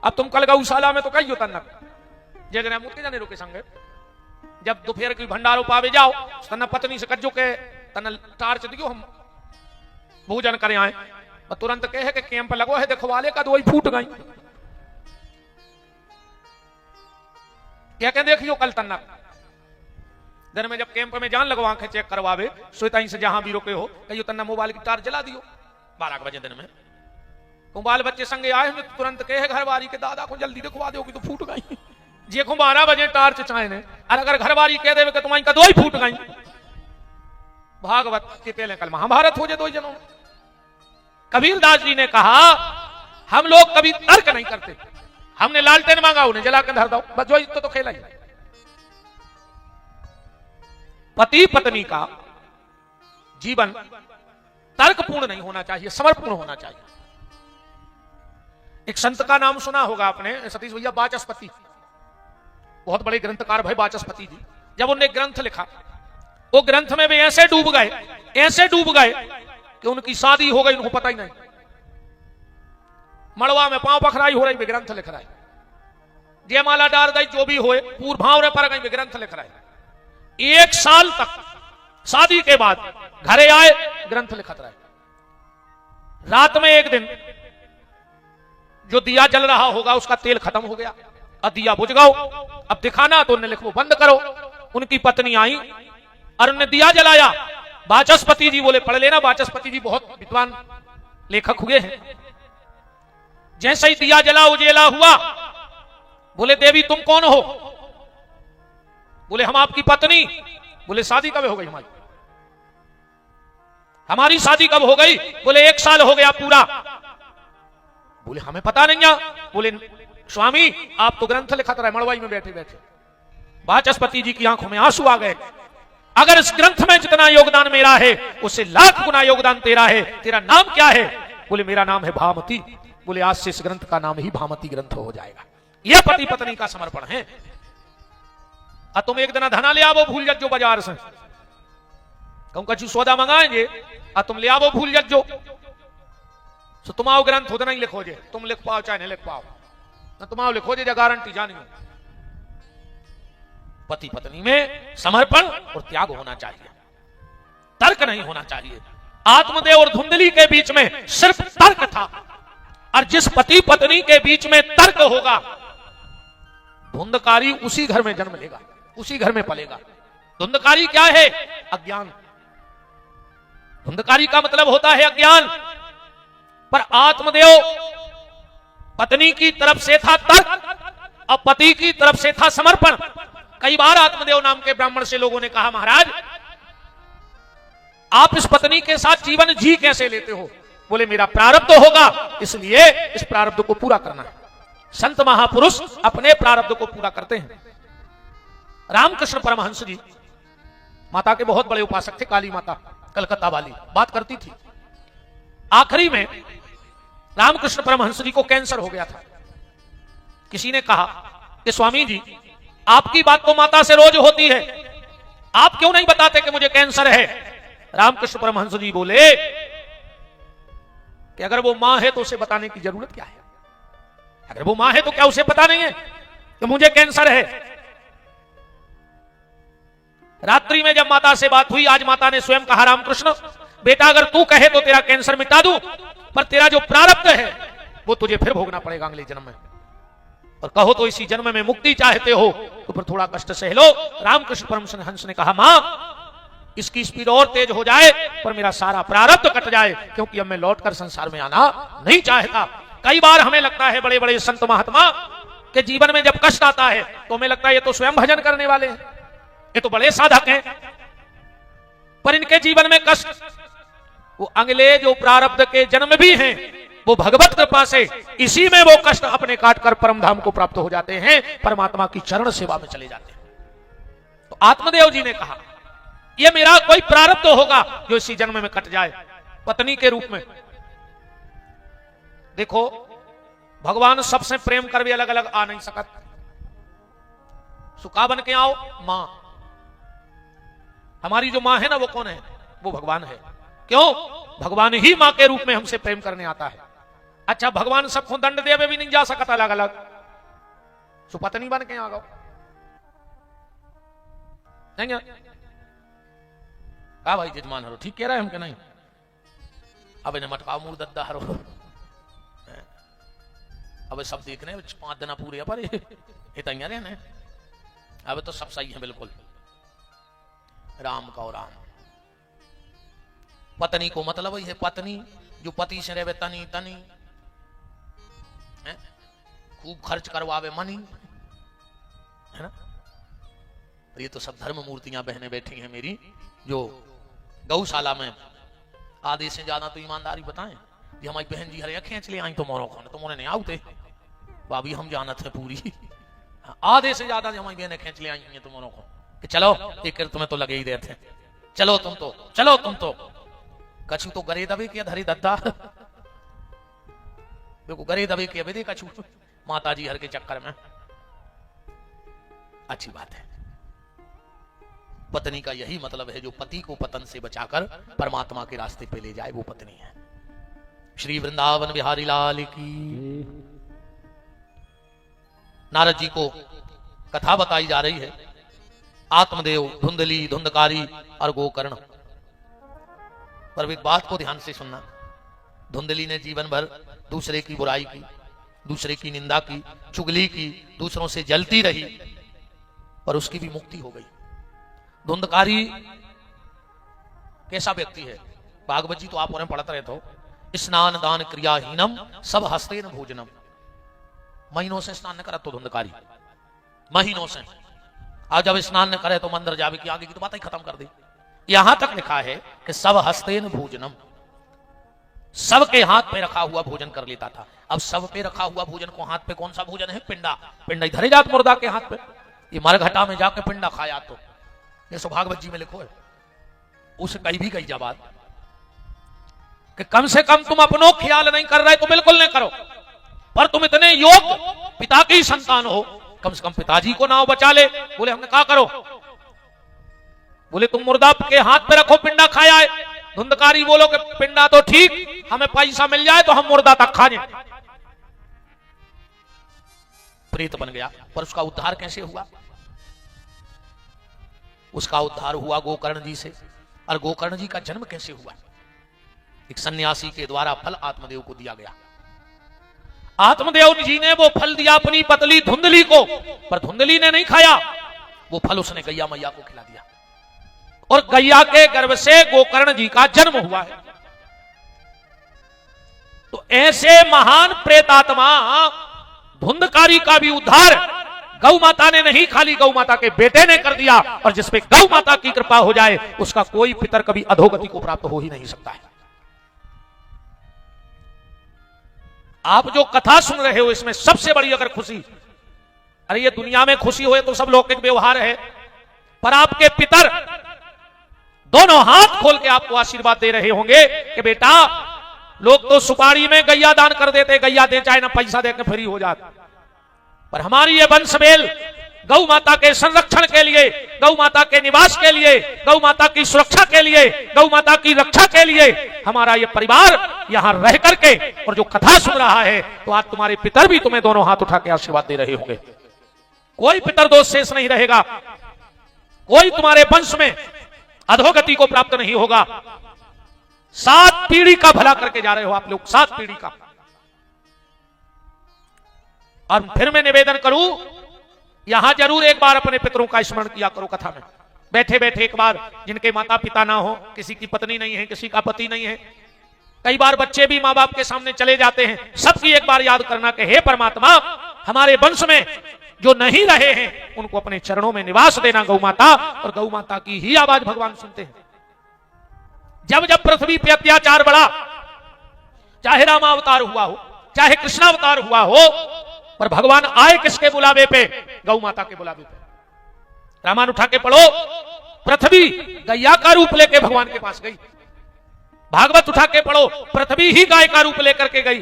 अब तुम कल गौशाला में तो कही होता न जगह मूर्ति जाने रोके संगे, जब दोपहर की भंडारो पावे जाओ तना पत्नी से कज्जो के तना टार्च दियो हम भोजन करे आए, और तुरंत कहे कि कैंप लगो है देखो वाले का, तो वही फूट गई। क्या कह देखियो कल तन्ना दिन में जब कैंप में जान लगो आंखें चेक करवावे, सोता से जहां भी रोके हो कहियो तन्ना मोबाइल की टार्च जला दियो 12 बजे दिन में। तो बाल बच्चे संगे आए हमें तुरंत कहे घर वाली के दादा को जल्दी दिखवा दो कि तो फूट गई। जे को 12 बजे टार्च चाहे ने, और अगर घर वाली कह देवे कि तुम्हारी का दो ही फूट गई, भागवत के पहले कल महाभारत हो जाए दो जनों। कबीरदास जी ने कहा हम लोग कभी तर्क नहीं करते, हमने लालटेन मांगा उन्हें जला के धर दो, बस जो तो खेला ही। पति पत्नी का जीवन तर्कपूर्ण नहीं होना चाहिए, समर्पण होना चाहिए। एक संत का नाम सुना होगा आपने, सतीश भैया, वाचस्पति, बहुत बड़े ग्रंथकार भाई वाचस्पति जी। जब उन्होंने ग्रंथ लिखा, वो ग्रंथ में भी ऐसे डूब गए कि उनकी शादी हो गई, उनको पता ही नहीं। मड़वा में पांव पखराई हो रही, वे ग्रंथ लिख रहा है। जयमाला डार दी, जो भी होए पूर्वाव पर गई, वे ग्रंथ लिख रहा है। 1 साल तक शादी के बाद घरे आए, ग्रंथ लिखत रहे। रात में एक दिन जो दिया जल रहा होगा उसका तेल खत्म हो गया, और दिया बुझ गओ, अब दिखाना तो उन्हें लिखो बंद करो। उनकी पत्नी आई और उन्हें दिया जलाया। वाचस्पति जी बोले पढ़ लेना, वाचस्पति जी बहुत विद्वान लेखक हुए हैं। जैसे ही दिया जला उजेला हुआ, बोले देवी तुम कौन हो? बोले हम आपकी पत्नी। बोले शादी कब हो गई हमारी? हमारी शादी कब हो गई? बोले 1 साल हो गया पूरा। बोले हमें पता नहीं है। बोले स्वामी आप तो ग्रंथ लिखत रहे मड़वाई में बैठे बैठे। वाचस्पति जी की आंखों में आंसू आ गए। अगर इस ग्रंथ में जितना योगदान मेरा है उससे लाख गुना योगदान तेरा है। तेरा नाम क्या है? बोले मेरा नाम है भामती। बोले आज से इस ग्रंथ का नाम ही भामती ग्रंथ हो जाएगा। यह पति पत्नी का समर्पण है। और तुम एक दिन धना ले आवो भूल जो बाजार से, कहूं कछु सौदा मंगाएंगे और तुम ले आवो भूल जो, तो तुम आओ ग्रंथ उतना ही लिखो जे, तुम लिख पाओ चाहे नहीं लिख पाओ, ना तुम आओ लिखो जे गारंटी जानी। पति पत्नी में समर्पण और त्याग होना चाहिए, तर्क नहीं होना चाहिए। आत्मदेव और धुंधली के बीच में सिर्फ तर्क था, और जिस पति पत्नी के बीच में तर्क होगा धुंधकारी उसी घर में जन्म लेगा, उसी घर में पलेगा। धुंधकारी क्या है? अज्ञान। धुंधकारी का मतलब होता है अज्ञान। पर आत्मदेव पत्नी की तरफ से था तर्क और पति की तरफ से था समर्पण। कई बार आत्मदेव नाम के ब्राह्मण से लोगों ने कहा महाराज आप इस पत्नी के साथ जीवन जी कैसे लेते हो? बोले मेरा प्रारब्ध होगा, इसलिए इस प्रारब्ध को पूरा करना है। संत महापुरुष अपने प्रारब्ध को पूरा करते हैं। रामकृष्ण परमहंस जी माता के बहुत बड़े उपासक थे। काली माता कलकत्ता वाली बात करती थी। आखिरी में रामकृष्ण परमहंस जी को कैंसर हो गया था। किसी ने कहा कि स्वामी जी, आपकी बात तो माता से रोज होती है, आप क्यों नहीं बताते कि मुझे कैंसर है? रामकृष्ण परमहंस जी बोले कि अगर वो मां है तो उसे बताने की जरूरत क्या है? अगर वो मां है तो क्या उसे पता नहीं है कि मुझे कैंसर है? रात्रि में जब माता से बात हुई, आज माता ने स्वयं कहा, रामकृष्ण बेटा, अगर तू कहे तो तेरा कैंसर मिटा दूं, पर तेरा जो प्रारब्ध है वो तुझे फिर भोगना पड़ेगा अगले जन्म में। और कहो तो इसी जन्म में मुक्ति चाहते हो तो फिर थोड़ा कष्ट सह लो। रामकृष्ण परमहंस ने कहा, मां, इसकी स्पीड और तेज हो जाए पर मेरा सारा प्रारब्ध कट जाए, क्योंकि अब मैं लौटकर संसार में आना नहीं चाहता। कई बार हमें लगता है बड़े बड़े संत महात्मा के जीवन में जब कष्ट आता है तो हमें लगता है ये तो स्वयं भजन करने वाले हैं, ये तो बड़े साधक हैं, पर इनके जीवन में कष्ट वो अगले जो प्रारब्ध के जन्म भी हैं वो भगवत कृपा से इसी में वो कष्ट अपने काटकर परम धाम को प्राप्त हो जाते हैं, परमात्मा की चरण सेवा में चले जाते हैं। तो आत्मदेव जी ने कहा, ये मेरा कोई प्रारब्ध होगा जो इसी जन्म में कट जाए। पत्नी के रूप में देखो, भगवान सबसे प्रेम कर भी अलग अलग आ नहीं सकत। सुखा बन के आओ मां, हमारी जो मां है ना वो कौन है? वो भगवान है। क्यों? भगवान ही मां के रूप में हमसे प्रेम करने आता है। अच्छा, भगवान सबको दंड देवे भी नहीं जा सकता अलग अलग, सुपत्नी बन के आ गो नहीं? का भाई जजमान हरो ठीक कह रहा है हम के नहीं? अब इन्हें मटका मूर दद्दा हरो, अब सब देखने 5 दिन पूरे पर ये तैयार रहने, अब तो सब सही है बिल्कुल। राम का और राम, पत्नी को मतलब ही है पत्नी, जो पति से रहे तनी तनी, खूब खर्च करवावे मनी, है ना? ये तो सब धर्म मूर्तियां बहने बैठी हैं मेरी, जो गौशाला में आधे से ज्यादा तो ईमानदारी बताएं, ये हमारी बहन जी हरे खींच ले आई तो मोरो खाने तो मोने नहीं आउते भाभी, हम जानत है पूरी, आधे से ज्यादा हमारी बहने खींच ले आई हैं तो मोरो को कि चलो एक तुम्हें तो लगे ही देते, चलो तुम तो कछु तो गरे दबे किया धरी दद्दा, देखो गरे दबे किया बेदे कछु माता जी हर के चक्कर में। अच्छी बात है, पत्नी का यही मतलब है, जो पति को पतन से बचाकर परमात्मा के रास्ते पे ले जाए वो पत्नी है। श्री वृंदावन बिहारी लाल की। नारद जी को कथा बताई जा रही है, आत्मदेव, धुंधली, धुंधकारी और गोकर्ण। पर एक बात को ध्यान से सुनना, धुंधली ने जीवन भर दूसरे की बुराई की, दूसरे की निंदा की, चुगली की, दूसरों से जलती रही, पर उसकी भी मुक्ति हो गई। धुंधकारी कैसा व्यक्ति है? भागवत जी तो आप उन्हें पढ़ते रहते हो, स्नान दान क्रियाहीनम सब हस्तेन भोजनम। महीनों से स्नान न करे तो धुंधकारी, महीनों से। आज जब स्नान न करे तो मंदिर जावे की आगे की तो बात ही खत्म कर दी। यहां तक लिखा है कि सब हस्तेन भोजनम, सबके हाथ पे रखा हुआ भोजन कर लेता था। अब सब पे रखा हुआ भोजन को हाथ पे कौन सा भोजन है? पिंडा। पिंडा इधर जात मुर्दा के हाथ पे, ये मरघटा में जाके पिंडा खाया तो ये भागवत जी में लिखो है। उसे कहीं भी कही जा बात कि कम से कम तुम अपनो ख्याल नहीं कर रहे तो बिल्कुल नहीं करो, पर तुम इतने योग्य पिता की संतान हो, कम से कम पिताजी को नाव बचा ले। बोले हमने कहा करो? बोले तुम मुर्दा के हाथ पे रखो, पिंडा खाया है। धुंधकारी बोलो कि पिंडा तो ठीक, हमें पैसा मिल जाए तो हम मुर्दा तक खा जाए। प्रेत बन गया। पर उसका उद्धार कैसे हुआ? उसका उद्धार हुआ गोकर्ण जी से। और गोकर्ण जी का जन्म कैसे हुआ? एक सन्यासी के द्वारा फल आत्मदेव को दिया गया। आत्मदेव जी ने वो फल दिया अपनी पतली धुंधली को, पर धुंधली ने नहीं खाया। वो फल उसने गैया मैया को खिला दिया, और गैया के गर्भ से गोकर्ण जी का जन्म हुआ है। तो ऐसे महान प्रेतात्मा धुंधकारी का भी उद्धार गौ माता ने नहीं, खाली गौ माता के बेटे ने कर दिया। और जिसपे गौ माता की कृपा हो जाए उसका कोई पितर कभी अधोगति को प्राप्त हो ही नहीं सकता है। आप जो कथा सुन रहे हो इसमें सबसे बड़ी अगर खुशी, अरे ये दुनिया में खुशी हो तो सब लौकिक व्यवहार है, पर आपके पितर दोनों हाथ खोल के आपको आशीर्वाद दे रहे होंगे कि बेटा, लोग तो सुपारी में गैया दान कर देते, गैया दे चाहे ना पैसा देकर फ्री हो जाता, पर हमारी ये वंशवेल गौ माता के संरक्षण के लिए, गौ माता के निवास के लिए, गौ माता की सुरक्षा के लिए, गौ माता की रक्षा के लिए हमारा ये परिवार यहां रह करके और जो कथा सुन रहा है, तो आज तुम्हारे पितर भी तुम्हें दोनों हाथ उठा के आशीर्वाद दे रहे होंगे। कोई पितर दोष शेष नहीं रहेगा, कोई तुम्हारे वंश में अधोगति को प्राप्त नहीं होगा। 7 पीढ़ी का भला करके जा रहे हो आप लोग, 7 पीढ़ी का। और फिर मैं निवेदन करूं, यहां जरूर एक बार अपने पितरों का स्मरण किया करो कथा में बैठे बैठे। एक बार जिनके माता पिता ना हो, किसी की पत्नी नहीं है, किसी का पति नहीं है, कई बार बच्चे भी माँ बाप के सामने चले जाते हैं, सबकी एक बार याद करना कि हे परमात्मा, हमारे वंश में जो नहीं रहे हैं उनको अपने चरणों में निवास देना गौ माता, और गौ माता की ही आवाज भगवान सुनते हैं। जब जब पृथ्वी पे अत्याचार बढ़ा, चाहे रामावतार हुआ हो, चाहे कृष्णावतार हुआ हो, पर भगवान आए किसके बुलावे पे? गौ माता के बुलावे पे। रामायण उठा के पढ़ो, पृथ्वी गैया का रूप लेके भगवान के पास गई। भागवत उठा के पढ़ो, पृथ्वी ही गाय का रूप लेकर के गई,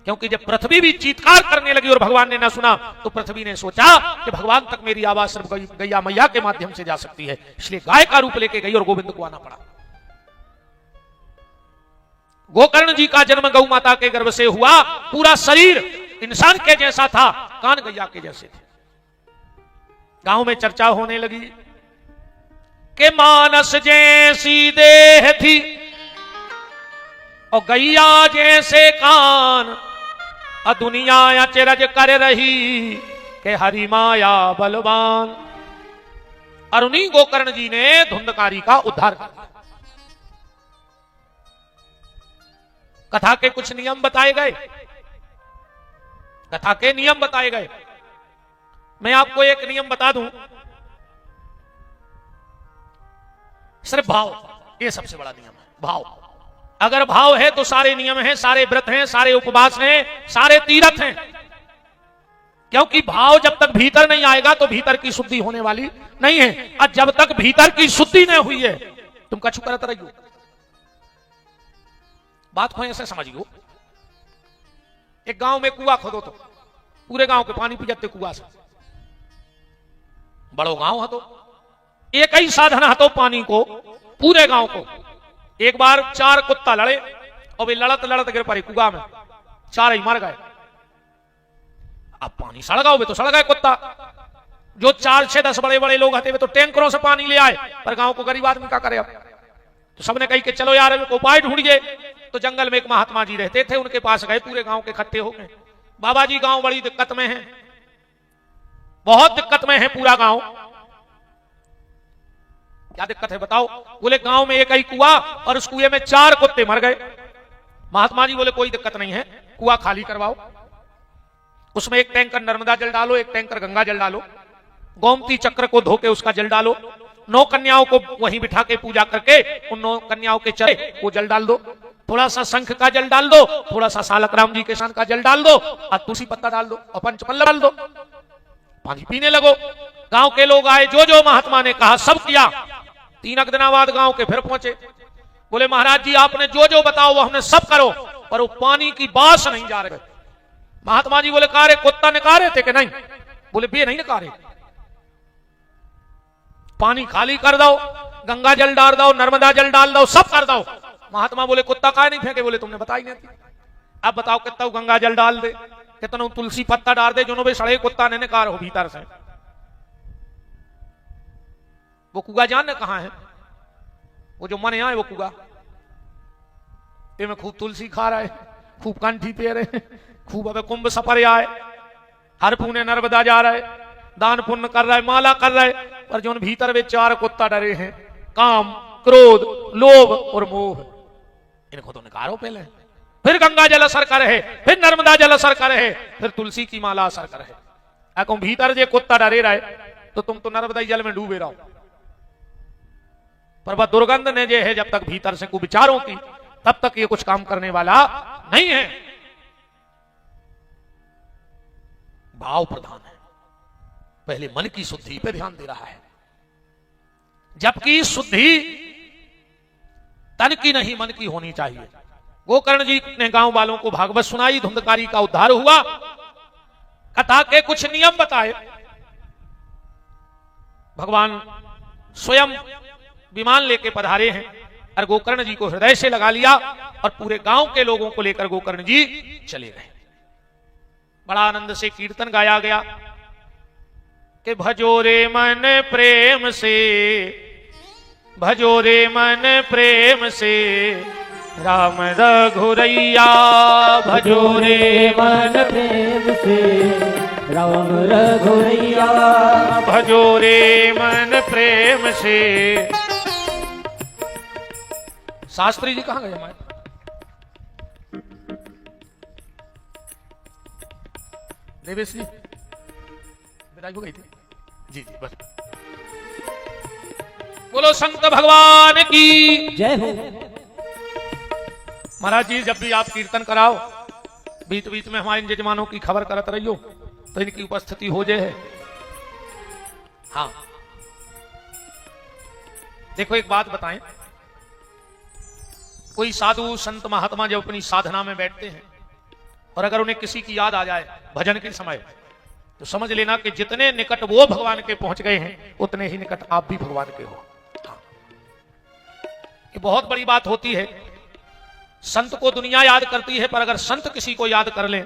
क्योंकि जब पृथ्वी भी चीत्कार करने लगी और भगवान ने ना सुना, तो पृथ्वी ने सोचा कि भगवान तक मेरी आवाज सिर्फ गैया मैया के माध्यम से जा सकती है, इसलिए गाय का रूप लेके गई और गोविंद को आना पड़ा। गोकर्ण जी का जन्म गौ माता के गर्भ से हुआ, पूरा शरीर इंसान के जैसा था, कान गैया के जैसे थे। गांव में चर्चा होने लगी कि मानस जैसी देह थी और गैया जैसे कान, और दुनिया अचरज कर रही कि हरि माया बलवान। और उन्हीं गोकर्ण जी ने धुंधकारी का उद्धार कर दिया। कथा के कुछ नियम बताए गए, कथा के नियम बताए गए। मैं आपको एक नियम बता दूं, सिर्फ भाव, ये सबसे बड़ा नियम है, भाव। अगर भाव है तो सारे नियम हैं, सारे व्रत हैं, सारे उपवास हैं, सारे तीर्थ हैं। क्योंकि भाव जब तक भीतर नहीं आएगा तो भीतर की शुद्धि होने वाली नहीं है, और जब तक भीतर की शुद्धि नहीं हुई है तुम कछु करते रहियो। बात को ऐसे समझियो, एक गांव में कुआं खोदो तो पूरे गांव के पानी पी जाते कुआं से। बड़ो गांव है तो एक ही साधन है तो पानी को पूरे गांव को। एक बार 4 कुत्ता लड़े और वे लड़त लड़त गिर पड़े कुआं में, 4 ही मर गए। अब पानी सड़ गया, वे तो सड़ गए कुत्ता। जो 4, 6, 10 बड़े बड़े लोग थे वे तो टैंकरों से पानी ले आए, पर गांव को गरीब आदमी क्या करे। अब तो सबने कही कि चलो यार को उपाय ढूंढिए। तो जंगल में एक महात्मा जी रहते थे, उनके पास गए, पूरे गांव के इकट्ठे हो गए। बाबा जी गांव बड़ी दिक्कत में है, बहुत दिक्कत में है पूरा गांव। क्या दिक्कत है बताओ? बोले गांव में एक ही कुआं और उस कुएं में 4 कुत्ते मर गए। महात्मा जी बोले कोई दिक्कत नहीं है, कुआं खाली करवाओ, उसमें 1 टैंकर नर्मदा जल डालो, 1 टैंकर गंगा जल डालो, गोमती चक्र को धोके उसका जल डालो, 9 कन्याओं को वहीं बिठा के पूजा करके उन 9 कन्याओं के चरे वो जल डाल दो, थोड़ा सा शंख का जल डाल दो, थोड़ा सा सालक राम जी के शान का जल डाल दो, और तुलसी पत्ता डाल दो और पंचपल्लव डाल दो, पानी पीने लगो। गांव के लोग आए, जो जो महात्मा ने कहा सब किया। 3 दिन बाद गांव के फिर पहुंचे, बोले महाराज जी आपने जो जो बताओ वो हमने सब करो, पर वो पानी की बास नहीं जा रहे। महात्मा जी बोले कारे कुत्ता निकाल रहे थे कि नहीं? बोले बे नहीं निकाल रहे, पानी खाली कर दो, गंगा जल डाल दो, नर्मदा जल डाल दो, सब कर दो। महात्मा बोले कुत्ता काहे नहीं फेंके? बोले तुमने बताई नहीं थी। अब बताओ कितना गंगा जल डाल दे, कितना तुलसी पत्ता डाल दे, जो सड़े कुत्ता ने निकाल हो भीतर से। वो कुआ जानने कहां है? वो जो मन है वो कुआ, में खूब तुलसी खा रहा है, खूब कंठी पे रहे, खूब अब कुंभ सफर आए, हर पुणे नर्मदा जा रहा है, दान पुण्य कर रहा है, माला कर रहा है, पर जो भीतर वे 4 कुत्ता डरे हैं, काम, क्रोध, लोभ और मोह, इनको तो निकालो पहले, फिर गंगा जल असर कर है, फिर नर्मदा जल असर कर है, फिर तुलसी की माला असर कर है। अको भीतर जे कुत्ता डरे रहे तो तुम तो नर्मदा जल में डूबे रहो, पर वह दुर्गंध ने जे है जब तक भीतर से कुविचारों की, तब तक ये कुछ काम करने वाला नहीं है। भाव प्रधान है, पहले मन की शुद्धि पे ध्यान दे रहा है। जबकि शुद्धि तन की नहीं मन की होनी चाहिए। गोकर्ण जी ने गांव वालों को भागवत सुनाई, धुंधकारी का उद्धार हुआ, कथा के कुछ नियम बताए। भगवान स्वयं विमान लेके पधारे हैं और गोकर्ण जी को हृदय से लगा लिया और पूरे गांव के लोगों को लेकर गोकर्ण जी चले गए। बड़ा आनंद से कीर्तन गाया गया कि भजो रे मन प्रेम से, भजो रे मन प्रेम से राम रघुरैया, भजो रे मन प्रेम से राम रघुरैया, भजो रे मन प्रेम से। शास्त्री जी कहां गए हमारे? देवेश जी विदाई हो गई थी? जी जी बस। बोलो संत भगवान की जय हो। महाराज जी जब भी आप कीर्तन कराओ, बीच बीच में हमारे यजमानों की खबर करत रहियो तो इनकी उपस्थिति हो जाए। हाँ देखो एक बात बताएं, कोई साधु संत महात्मा जब अपनी साधना में बैठते हैं और अगर उन्हें किसी की याद आ जाए भजन के समय, तो समझ लेना कि जितने निकट वो भगवान के पहुंच गए हैं उतने ही निकट आप भी भगवान के हो। हाँ। ये बहुत बड़ी बात होती है। संत को दुनिया याद करती है, पर अगर संत किसी को याद कर ले,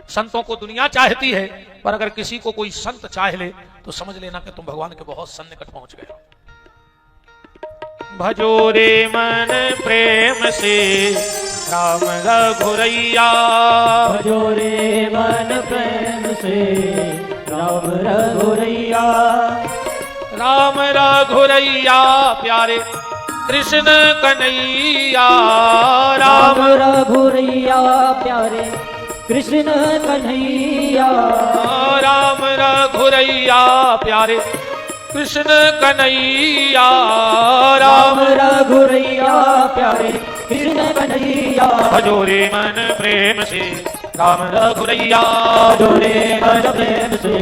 संतों को दुनिया चाहती है, पर अगर किसी को कोई संत चाह ले तो समझ लेना कि तुम भगवान के बहुत सन्निकट पहुंच गए हो। भजो रे मन प्रेम से राम रघुरैया, भजो रे मन प्रेम से राम रघुरैया, राम रघुरैया प्यारे कृष्ण कन्हैया, राम रघुरैया प्यारे कृष्ण कन्हैया, राम रघुरैया प्यारे कृष्ण कन्हैया, राम रघुरैया प्यारे कृष्ण कन्हैया, भजो रे मन प्रेम से राम रघुरैया, भजो रे मन प्रेम से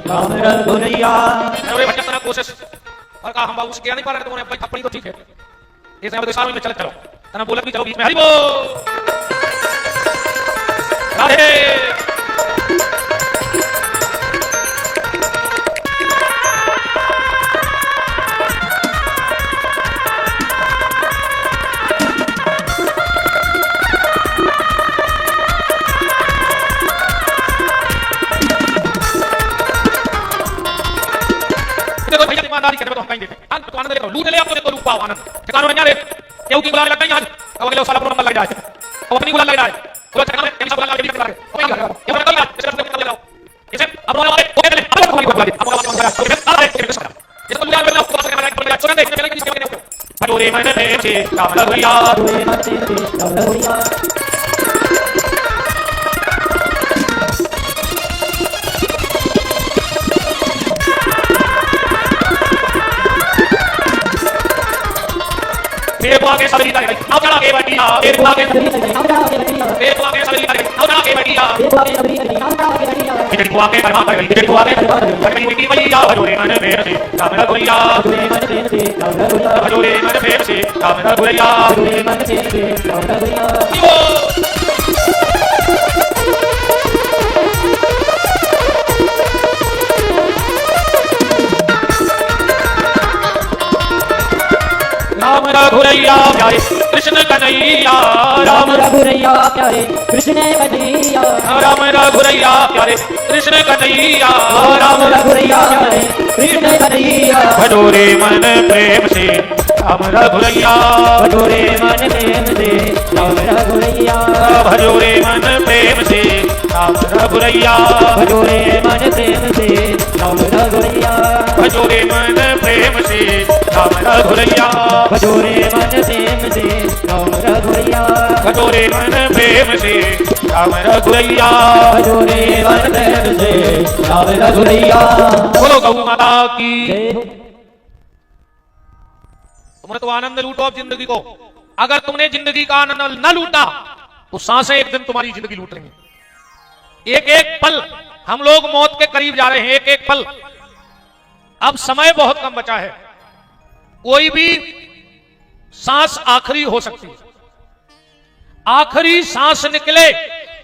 राम रघुरैया। अरे भजन करना कोशिश और कहा हम बाबू से क्या नहीं पा रहे, तुम्हारे भाई थप्पड़ी तो ठीक है, इस समय तो साल में चल चलो तना बोला भी चलो बीच में हरि बोल राधे। ईमानदारी करने में तो हम कहीं देते हैं, तो आनंद लेकर लूट ले आप तो रूप पाओ आनंद ठिकानों में क्या रे केहू की गुलाम लग गई आज अब अगले साल अपना लग जाए और अपनी गुलाम लग जाए वो ठिकाना में कहीं सब गुलाम लग जाए और नहीं लगा ये बता इसे निकल जाओ इसे अब वाले ओके चले अब हमारी गुलाम अब वाला लग जाए इसे आ रहे हैं इसको गुलाम में आपको पता है पड़ जाए सुन दे चले किसी के भजो रे मन प्रेम से राम रघुरैया, देखो आगे सबरी करे अब चला के बैठिया, देखो आगे देखो आगे सबरी करे अब चला के बैठिया, देखो आगे करवा कर गई, देखो आगे करनी की मैया, भजो रे मन प्रेम से राम रघुरैया, भजो रे मन प्रेम से राम रघुरैया। राम रघुरैया प्यारे कृष्ण कन्हैया, राम रघुरैया प्यारे कृष्ण कन्हैया, राम रघुरैया प्यारे कृष्ण कन्हैया, राम रघुरैया प्यारे कृष्ण कन्हैया, भजो रे मन प्रेम से राम रघुरैया, भजो रे मन प्रेम से राम रघुरैया, भजो रे मन प्रेम से राम रघुरैया, भजो रे मन प्रेम से राम रघुरैया, भजो रे मन प्रेम से राम रघुरैया, भजो रे मन प्रेम से राम रघुरैया, भजो रे मन प्रेम से राम रघुरैया, भजो रे मन प्रेम से राम रघुरैया। बोलो गौ माता की। जय हो। तुमने तो आनंद लूटो अब जिंदगी को, अगर तुमने जिंदगी का आनंद न लूटा तो सांसें एक दिन तुम्हारी जिंदगी लूट लेंगी। एक एक पल हम लोग मौत के करीब जा रहे हैं, एक एक पल। अब समय बहुत कम बचा है, कोई भी सांस आखिरी हो सकती है। आखिरी सांस निकले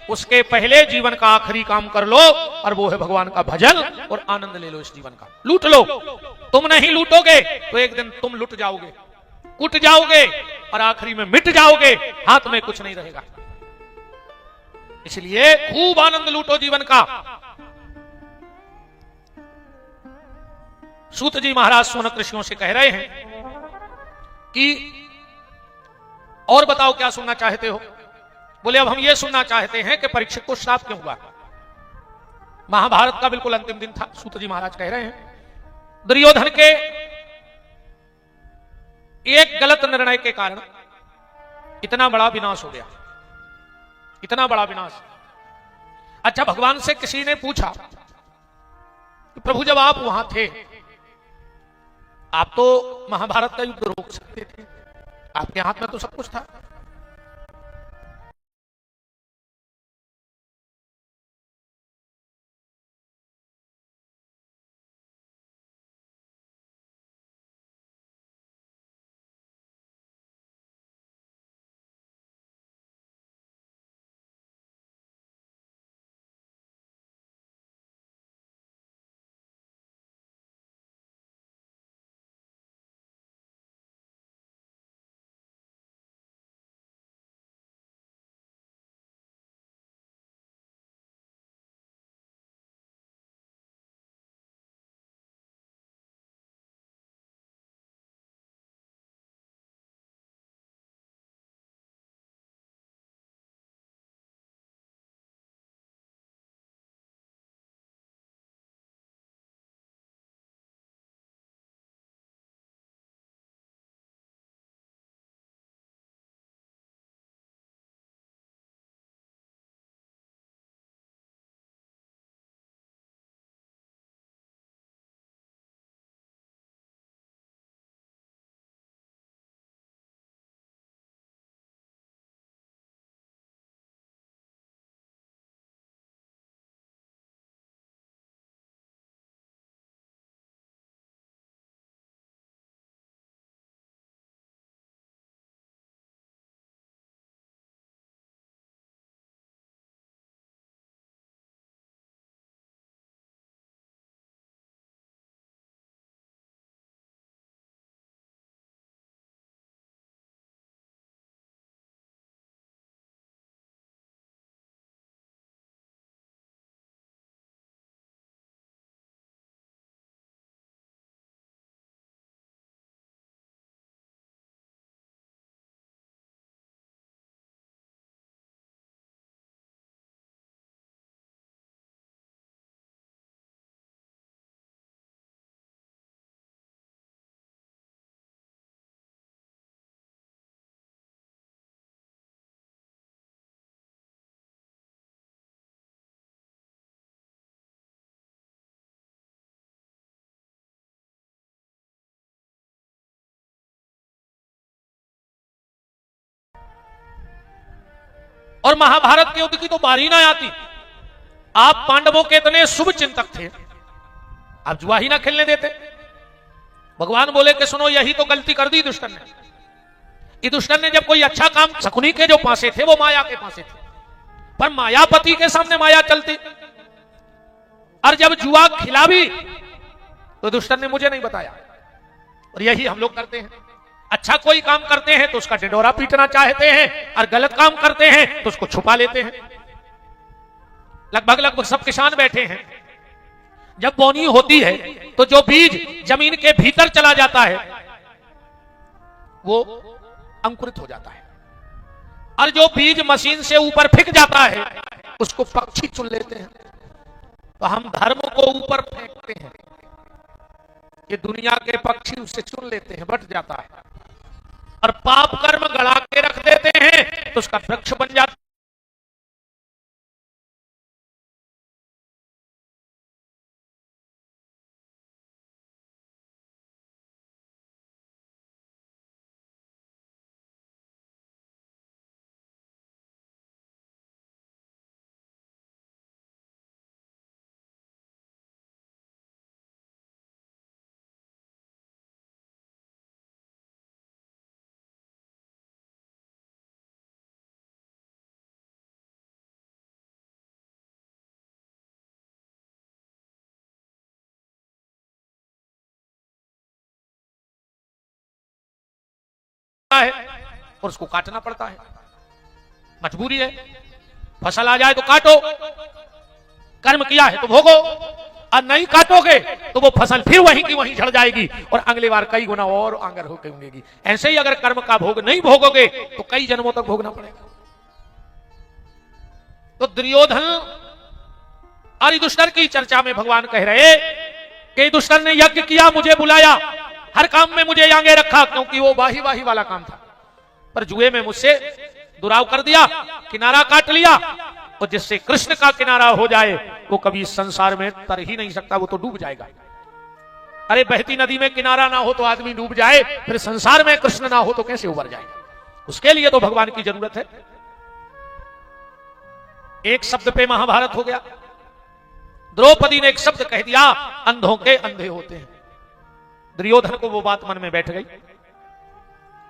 उसके पहले जीवन का आखिरी काम कर लो, और वो है भगवान का भजन, और आनंद ले लो इस जीवन का, लूट लो। तुम नहीं लूटोगे तो एक दिन तुम लुट जाओगे, कुट जाओगे, और आखिरी में मिट जाओगे, हाथ में कुछ नहीं रहेगा। इसलिए खूब आनंद लूटो जीवन का। सूत जी महाराज सोनक ऋषियों से कह रहे हैं कि और बताओ क्या सुनना चाहते हो। बोले अब हम ये सुनना चाहते हैं कि परीक्षित को श्राप क्यों हुआ। महाभारत का बिल्कुल अंतिम दिन था। सूत जी महाराज कह रहे हैं दुर्योधन के एक गलत निर्णय के कारण इतना बड़ा विनाश हो गया, इतना बड़ा विनाश। अच्छा, भगवान से किसी ने पूछा कि प्रभु जब आप वहां थे, आप तो महाभारत का युद्ध रोक सकते थे, आपके हाथ में तो सब कुछ था। और महाभारत के युद्ध की तो बारी ना आती। आप पांडवों के इतने शुभ चिंतक थे, आप जुआ ही ना खेलने देते। भगवान बोले कि सुनो, यही तो गलती कर दी दुष्टन ने। कि दुष्टन ने जब कोई अच्छा काम, शकुनी के जो पासे थे वो माया के पासे थे, पर मायापति के सामने माया चलती। और जब जुआ खिला भी तो दुष्टन ने मुझे नहीं बताया। और यही हम लोग करते हैं। अच्छा कोई काम करते हैं तो उसका ढिंढोरा पीटना चाहते हैं, और गलत काम करते हैं तो उसको छुपा लेते हैं। लगभग लगभग सब किसान बैठे हैं, जब बोनी होती है तो जो बीज जमीन के भीतर चला जाता है वो अंकुरित हो जाता है, और जो बीज मशीन से ऊपर फेंक जाता है उसको पक्षी चुन लेते हैं। तो हम धर्म को ऊपर फेंकते हैं, ये दुनिया के पक्षी उसे चुन लेते हैं, बट जाता है। और पाप कर्म गड़ा के रख देते हैं तो उसका वृक्ष बन जाता है। रहता है और उसको काटना पड़ता है, मजबूरी है। फसल आ जाए तो काटो, कर्म किया है तो भोगो, और नहीं काटोगे तो वो फसल फिर वहीं की वहीं झड़ जाएगी और अगली बार कई गुना और आंगर होकर उगेगी। ऐसे ही अगर कर्म का भोग नहीं भोगोगे तो कई जन्मों तक भोगना पड़ेगा। तो दुर्योधन और दुष्कर की चर्चा में भगवान कह रहे कि दुष्कर ने यज्ञ किया, मुझे बुलाया, हर काम में मुझे आगे रखा, क्योंकि वो वाही वाही वाला काम था, पर जुए में मुझसे दुराव कर दिया, किनारा काट लिया, और जिससे कृष्ण का किनारा हो जाए वो कभी इस संसार में तर ही नहीं सकता, वो तो डूब जाएगा। अरे बहती नदी में किनारा ना हो तो आदमी डूब जाए, फिर संसार में कृष्ण ना हो तो कैसे उबर जाएगा? उसके लिए तो भगवान की जरूरत है। एक शब्द पे महाभारत हो गया। द्रौपदी ने एक शब्द कह दिया, अंधों के अंधे होते हैं। दुर्योधन को वो बात मन में बैठ गई,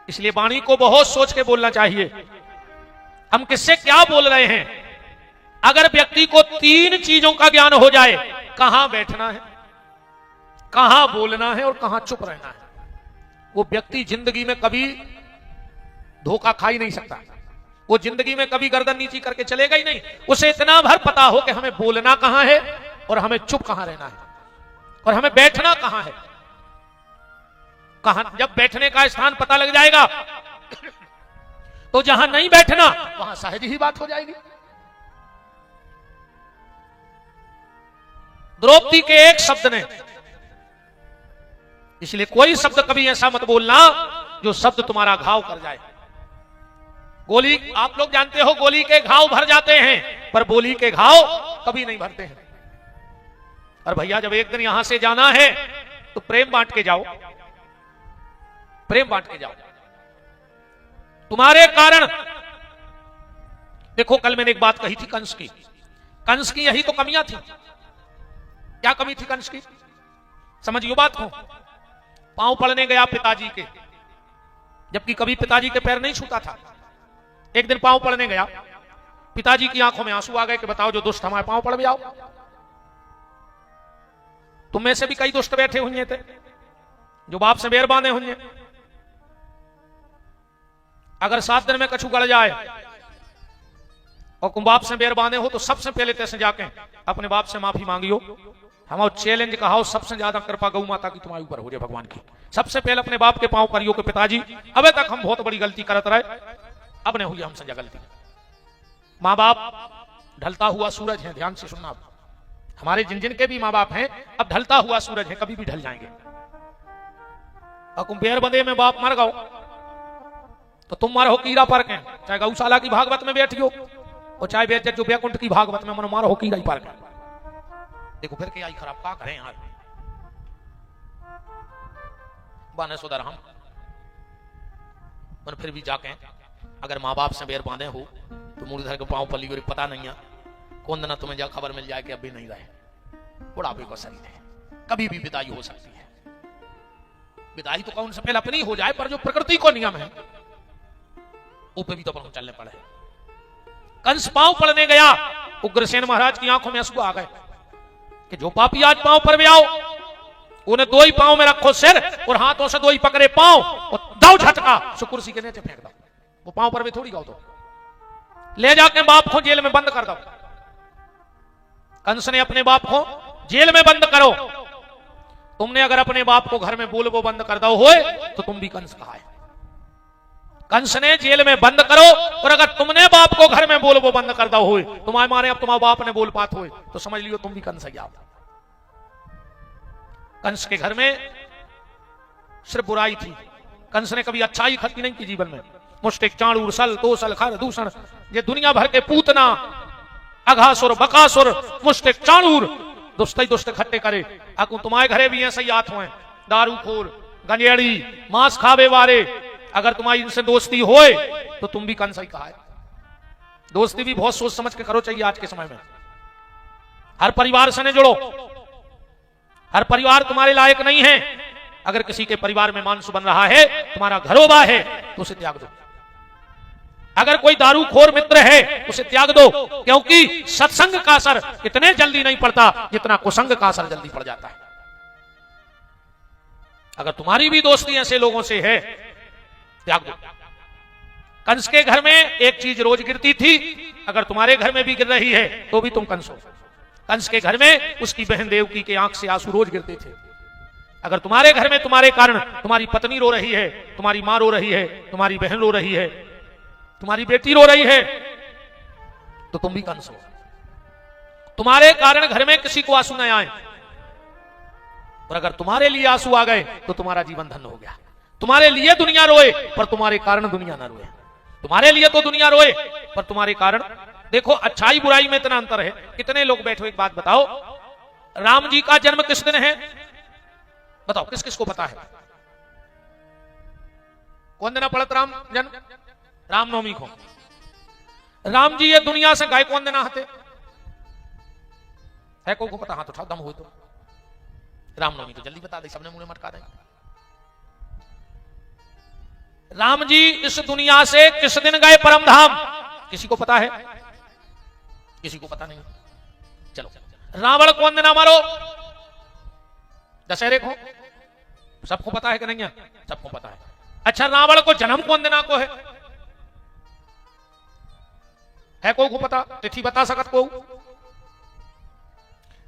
इसलिए वाणी को बहुत सोच के बोलना चाहिए। हम किससे क्या बोल रहे हैं? अगर व्यक्ति को तीन चीजों का ज्ञान हो जाए, कहां बैठना है, कहां बोलना है और कहां चुप रहना है, वो व्यक्ति जिंदगी में कभी धोखा खा ही नहीं सकता। वो जिंदगी में कभी गर्दन नीची करके चलेगा ही नहीं। उसे इतना भर पता हो कि हमें बोलना कहां है और हमें चुप कहां रहना है और हमें बैठना कहां है। कहां जब बैठने का स्थान पता लग जाएगा तो जहां नहीं बैठना वहां सहज ही बात हो जाएगी। द्रौपदी के एक शब्द ने, इसलिए कोई शब्द कभी ऐसा मत बोलना जो शब्द तुम्हारा घाव कर जाए। गोली, आप लोग जानते हो गोली के घाव भर जाते हैं, पर बोली के घाव कभी नहीं भरते हैं। और भैया जब एक दिन यहां से जाना है तो प्रेम बांट के जाओ, प्रेम बांट के जाओ। तुम्हारे कारण, देखो कल मैंने एक बात कही थी कंस की, कंस की यही तो कमियां थी। क्या कमी थी कंस की? समझियो बात को। पांव पड़ने गया पिताजी के, जबकि कभी पिताजी के पैर नहीं छूता था। एक दिन पांव पड़ने गया, पिताजी की आंखों में आंसू आ गए कि बताओ जो दुष्ट हमारे पांव पड़ जाओ। तुम में से भी कई दुष्ट बैठे हुए थे जो बाप से बैर बांधे हुए। अगर 7 दिन में कछु गड़ जाए और तुम बाप से बैर बांधे हो तो सबसे पहले तैसे जाके अपने बाप से माफी मांगियो। हमारा चैलेंज कहा, सबसे ज्यादा कृपा गौ माता की तुम्हारे ऊपर हो जाए, भगवान की। सबसे पहले अपने बाप के पांव करियो कि पिताजी अबे तक हम बहुत बड़ी गलती करते रहे, अब नहीं हुई हमसे गलती। माँ बाप ढलता हुआ सूरज है, ध्यान से सुनना। हमारे जिन जिन के भी माँ बाप हैं अब ढलता हुआ सूरज है, कभी भी ढल जाएंगे। और तुम पैर बंधे में बाप मर गओ तो तुम मारो कीड़ा पर के, चाहे गौशाला की भागवत में बैठियो और चाहे बेचत जो बैकुंठ की भागवत में, मन मारो कीड़ा ही पर के। देखो फिर क्या खराब का करें यार, बाने सुधर हम मन। फिर भी जाके अगर माँ बाप से बैर बांधे हो तो मूर्धर के पांव पली पता नहीं है कौन दिन तुम्हें जा खबर मिल जाए कि अभी नहीं रहे, बुढ़ापे का शरीर है, कभी भी विदाई हो सकती है। विदाई तो कौन से पहले अपनी हो जाए, पर जो प्रकृति को नियम है ऊपर भी तो अपन चलने पड़े। कंस पांव पड़ने गया, उग्रसेन महाराज की आंखों में आंसू आ गए कि जो पापी आज पांव पर भी आओ, उन्हें 2 ही पांव में रखो सिर और हाथों से 2 ही पकड़े पांव और दाव झटका सो कुर्सी के नीचे फेंक दो। वो पांव पर भी थोड़ी गाओ, तो ले जाके बाप को जेल में बंद कर दो। कंस ने अपने बाप को जेल में बंद करो। तुमने अगर अपने बाप को घर में बोलबो बंद कर दो होए तो तुम भी कंस कहा है। कंस ने जेल में बंद करो, और अगर तुमने बाप को घर में बोलबो बंद कर दो होए, तुम्हारे माने अब तुम्हारे बाप ने बोल पात होए तो समझ लियो तुम भी कंस ही आओ। कंस के घर में सिर्फ बुराई थी। कंस ने कभी अच्छाई खत्म नहीं की जीवन में। मुष्टिक, चाणूर, सल, तोसल, खर, दूषण, ये दुनिया भर के पूतना, अघासुर, बकासुर, मुष्टिक, चाणूर, दुष्ट ही दुष्ट खट्टे करे। अकू तुम्हारे घरे भी ऐसे ही हाथ हुए, दारूखोर, गंजेड़ी, मांस खावे वाले। अगर तुम्हारी इनसे दोस्ती होए तो तुम भी कंस ही कहा है। दोस्ती भी बहुत सोच समझ के करो चाहिए आज के समय में। हर परिवार से न जुड़ो, हर परिवार तुम्हारे लायक नहीं है। अगर किसी के परिवार में मांस बन रहा है, तुम्हारा घरोबा है, तो उसे त्याग दो। अगर कोई दारूखोर मित्र है उसे त्याग दो, क्योंकि सत्संग का असर इतने जल्दी नहीं पड़ता जितना कुसंग का असर जल्दी पड़ जाता है। अगर तुम्हारी भी दोस्ती ऐसे लोगों से है त्याग दो। कंस के घर में एक चीज रोज गिरती थी, अगर तुम्हारे घर में भी गिर रही है तो भी तुम कंस हो। कंस के घर में उसकी बहन देवकी के आंख से आंसू रोज गिरते थे। अगर तुम्हारे घर में तुम्हारे कारण तुम्हारी पत्नी रो रही है, तुम्हारी मां रो रही है, तुम्हारी बहन रो रही है, तुम्हारी बेटी रो रही है, तो तुम भी कंस हो। तुम्हारे कारण घर में किसी को आंसू न आए, और अगर तुम्हारे लिए आंसू आ गए तो तुम्हारा जीवन धन्य हो गया। तुम्हारे लिए दुनिया रोए पर तुम्हारे कारण दुनिया ना रोए। तुम्हारे लिए तो दुनिया रोए पर तुम्हारे कारण। देखो अच्छाई बुराई में इतना अंतर है। कितने लोग बैठो, एक बात बताओ, राम जी का जन्म किस दिन है? बताओ किस किस को पता है? कौन दिन पड़त राम जन्म? रामनवमी को। राम जी ये दुनिया से गए कौन दिन आते है? को पता? हाथ उठाओ दम हो तो। रामनवमी तो जल्दी बता दे, सबने मुंह मटका देंगे। राम जी इस दुनिया से किस दिन गए परम धाम? किसी को पता है? किसी को पता नहीं। चलो, रावण कौन दिन मारो? दशहरे को। सबको पता है कि नहीं है? सबको पता है। अच्छा, रावण को जन्म कौन दिना को है को पता? तिथि बता सकत को?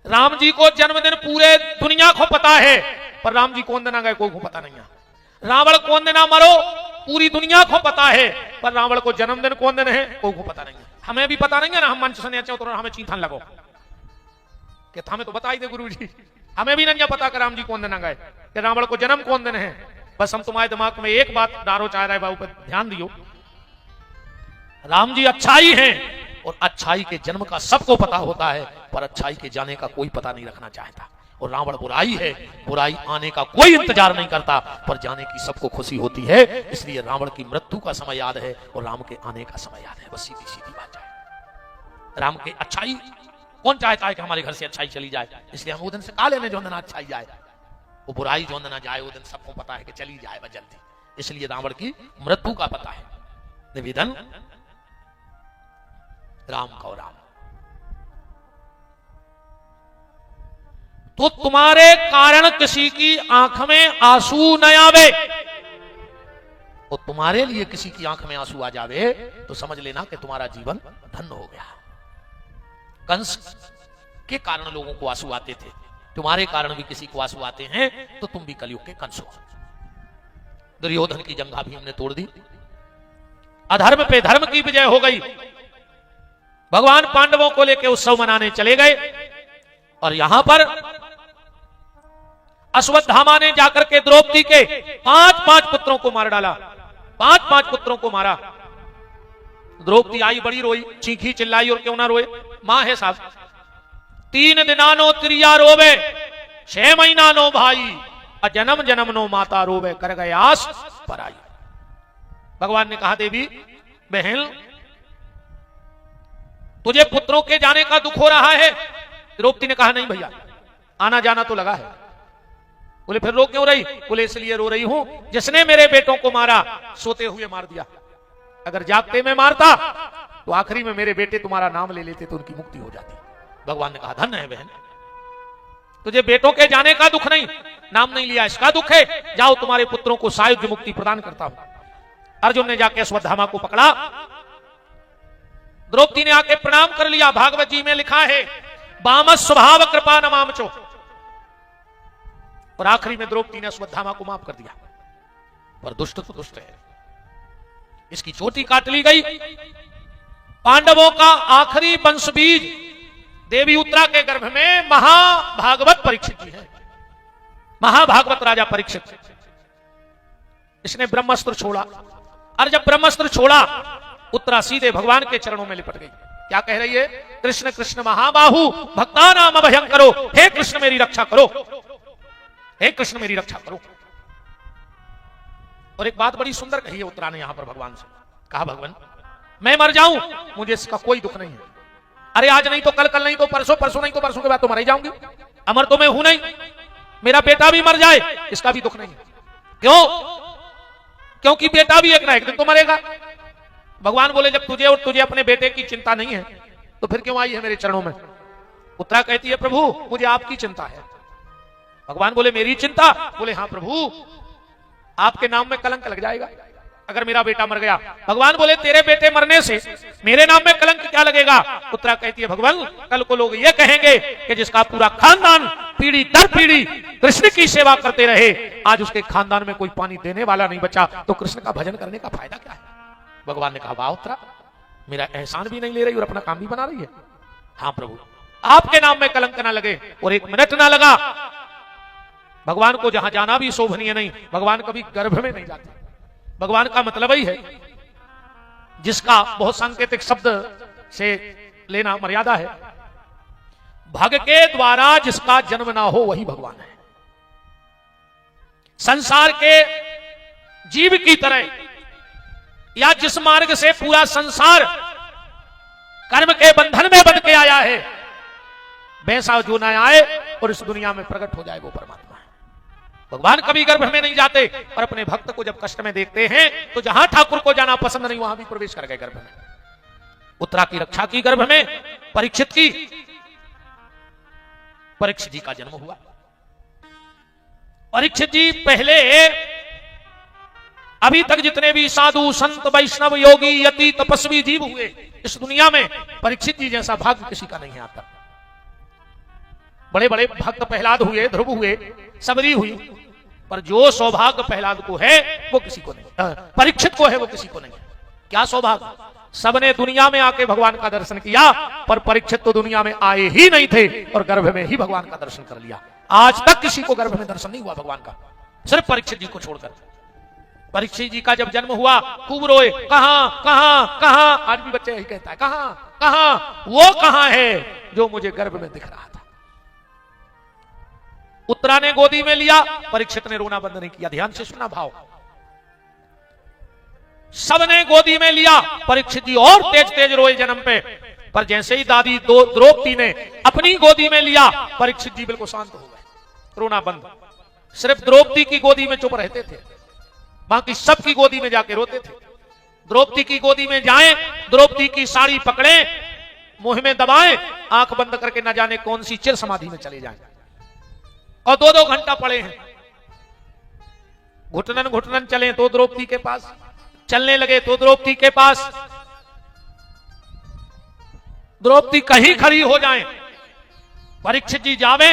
राम जी को जन्मदिन पूरे दुनिया को पता है, पर राम जी कौन दिना गए को पता नहीं है। रावण कौन दिना मरो पूरी दुनिया को पता है, पर रावण को जन्मदिन कौन दिन है को पता नहीं है। हमें भी पता नहीं है ना, हम मंच सुने तो हमें चीथन लगो कि हमें तो बता ही दे गुरु जी। हमें भी नहीं पता कि राम जी कौन दिन गए, कि रावण को जन्म कौन दिन है। बस हम तुम्हारे दिमाग में एक बात डारो चाह रहे बाबू पर ध्यान दियो, राम जी अच्छाई है और अच्छाई के जन्म का सबको पता होता है, पर अच्छाई के जाने का कोई पता नहीं रखना चाहता। और रावण बुराई है, बुराई आने का कोई इंतजार नहीं करता, पर जाने की सबको खुशी होती है। इसलिए रावण की मृत्यु का समय याद है और राम के आने का समय याद है। बस सीधी सीधी बात है। राम के अच्छाई कौन चाहता है कि हमारे घर से अच्छाई चली जाए? इसलिए हम वो दिन से का लेने जो दिन अच्छाई जाए, वो बुराई जो दिन जाए, वो दिन सबको पता है कि चली जाए बस जल्दी। इसलिए रावण की मृत्यु का पता है। निवेदन राम का राम। तो तुम्हारे कारण किसी की आंख में आंसू न आवे, और तुम्हारे लिए किसी की आंख में आंसू आ जावे तो समझ लेना कि तुम्हारा जीवन धन्य हो गया। कंस के कारण लोगों को आंसू आते थे, तुम्हारे कारण भी किसी को आंसू आते हैं, तो तुम भी कलयुग के कंस हो। दुर्योधन की जंघा भी हमने तोड़ दी, अधर्म पे धर्म की विजय हो गई। भगवान पांडवों को लेकर उत्सव मनाने चले गए, और यहां पर अश्वत्थामा ने जाकर के द्रौपदी के 5 पुत्रों को मार डाला। 5 पुत्रों को मारा। द्रौपदी आई, बड़ी रोई, चीखी चिल्लाई, और क्यों ना रोए, मां है साहब। 3 दिनानो त्रिया रोवे, 6 महीना नो भाई, अजन्म जन्म नो माता रोवे, कर गए आस पर आई। भगवान ने कहा देवी बहन तुझे पुत्रों के जाने का दुख हो रहा है? द्रौपदी ने कहा नहीं भैया, आना जाना तो लगा है। बोले फिर रो क्यों रही? बोले इसलिए रो रही हूं, जिसने मेरे बेटों को मारा सोते हुए मार दिया। अगर जागते में मारता तो आखिरी में मेरे बेटे तुम्हारा नाम ले लेते तो उनकी मुक्ति हो जाती। भगवान ने कहा धन्य है बहन, तुझे बेटों के जाने का दुख नहीं, नाम नहीं लिया इसका दुख है। जाओ तुम्हारे पुत्रों को सायुज्य मुक्ति प्रदान करता हूं। अर्जुन ने जाके अश्वत्थामा को पकड़ा, द्रौपदी ने आके प्रणाम कर लिया। भागवत जी में लिखा है बामस स्वभाव कृपा नमामचो, और आखिरी में द्रौपदी ने अश्वत्थामा को माफ कर दिया। पर दुष्ट तो दुष्ट है, इसकी चोटी काट ली गई। पांडवों का आखिरी वंश बीज देवी उत्तरा के गर्भ में महाभागवत परीक्षित जी है। महाभागवत राजा परीक्षित, इसने ब्रह्मास्त्र छोड़ा, और जब ब्रह्मास्त्र छोड़ा उत्तरा सीधे भगवान के चरणों में लिपट गई। क्या कह रही है? कृष्ण कृष्ण महाबाहु भक्ता नाम अभयं करो, हे कृष्ण मेरी रक्षा करो, हे कृष्ण मेरी रक्षा करो। और एक बात बड़ी सुंदर कही है उत्तरा ने यहां पर भगवान से, कहा भगवान मैं मर जाऊं मुझे इसका कोई दुख नहीं है। अरे आज नहीं तो कल, कल नहीं तो परसों, परसों नहीं तो परसों के बाद तो मर ही जाऊंगी। अमर तो मैं हूं नहीं, मेरा बेटा भी मर जाए इसका भी दुख नहीं है। क्यों? क्योंकि बेटा भी एक ना एक दिन तो मरेगा। भगवान बोले जब तुझे और तुझे अपने बेटे की चिंता नहीं है तो फिर क्यों आई है मेरे चरणों में? उत्तरा कहती है प्रभु मुझे आपकी चिंता है। भगवान बोले मेरी चिंता? बोले हाँ प्रभु, आपके नाम में कलंक लग जाएगा। अगर मेरा बेटा मर गया। भगवान बोले तेरे बेटे मरने से मेरे नाम में कलंक क्या लगेगा? उत्तरा कहती है भगवान कल को लोग ये कहेंगे कि जिसका पूरा खानदान पीढ़ी दर पीढ़ी कृष्ण की सेवा करते रहे, आज उसके खानदान में कोई पानी देने वाला नहीं बचा, तो कृष्ण का भजन करने का फायदा क्या है? भगवान ने कहा वाह उत्तरा, मेरा एहसान भी नहीं ले रही और अपना काम भी बना रही है। हाँ प्रभु, आपके नाम में कलंक ना लगे। और एक मिनट ना लगा। भगवान को जहां जाना भी शोभनीय नहीं, भगवान कभी गर्भ में नहीं जाते। भगवान का मतलब ही है, जिसका बहुत सांकेतिक शब्द से लेना मर्यादा है, भग के द्वारा जिसका जन्म ना हो वही भगवान है। संसार के जीव की तरह या जिस मार्ग से पूरा संसार कर्म के बंधन में बंध के आया है, वैसा जो न आए और इस दुनिया में प्रकट हो जाए वो परमात्मा है। भगवान कभी गर्भ में नहीं जाते और अपने भक्त को जब कष्ट में देखते हैं तो जहां ठाकुर को जाना पसंद नहीं वहां भी प्रवेश कर गए गर्भ में। उत्तरा की रक्षा की गर्भ में, परीक्षित की, परीक्षित जी का जन्म हुआ। परीक्षित जी पहले अभी तक जितने भी साधु संत वैष्णव योगी यति तपस्वी जीव हुए इस दुनिया में, परीक्षित जी जैसा भाग्य किसी का नहीं है। आता बड़े बड़े भक्त प्रहलाद हुए, ध्रुव हुए, सबरी हुई, पर जो सौभाग्य प्रहलाद को है वो किसी को नहीं, परीक्षित को है वो किसी को नहीं। क्या सौभाग्य? सबने दुनिया में आके भगवान का दर्शन किया, पर परीक्षित तो दुनिया में आए ही नहीं थे और गर्भ में ही भगवान का दर्शन कर लिया। आज तक किसी को गर्भ में दर्शन नहीं हुआ भगवान का, सिर्फ परीक्षित जी को छोड़कर। परीक्षित जी का जब जन्म हुआ खूब रोए, कहां कहां कहां। आज भी बच्चे यही कहता है, कहां कहां, वो कहां है जो मुझे गर्भ में दिख रहा था। उत्तरा ने गोदी में लिया, परीक्षित ने रोना बंद नहीं किया। ध्यान से सुना भाव, सबने गोदी में लिया, परीक्षित जी और तेज तेज रोए जन्म पे। पर जैसे ही दादी द्रौपदी ने अपनी गोदी में लिया, परीक्षित जी बिल्कुल शांत हो गए, रोना बंद। सिर्फ द्रौपदी की गोदी में चुप रहते थे, बाकी सबकी गोदी में जाके रोते थे। द्रौपदी की गोदी में जाएं, द्रौपदी की साड़ी पकड़े, मुंह में दबाएं, आंख बंद करके न जाने कौन सी चिर समाधि में चले जाएं। और 2-2 घंटा पड़े हैं, घुटनन घुटनन चले तो द्रौपदी के पास, चलने लगे तो द्रौपदी के पास। द्रौपदी कहीं खड़ी हो जाएं, परीक्षित जी जावे,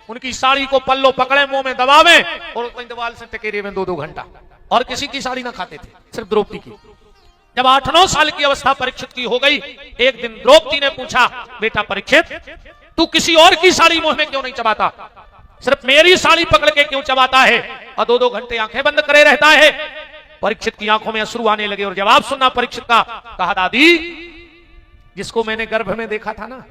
उनकी साड़ी को पल्लो पकड़े, मुंह में दबावे और दीवार से टकेरे में 2-2 घंटा। और किसी की साड़ी ना खाते थे, सिर्फ द्रौपदी की। जब 8-9 साल की अवस्था परीक्षित की हो गई, एक दिन द्रौपदी ने पूछा, बेटा परीक्षित, तू किसी और की साड़ी मुंह में क्यों नहीं चबाता, सिर्फ मेरी साड़ी पकड़ के क्यों चबाता है और 2-2 घंटे आंखें बंद करे रहता है? परीक्षित की आंखों में अश्रु आने लगे और जवाब सुनना परीक्षित का। कहा, दादी, जिसको मैंने गर्भ में देखा था ना,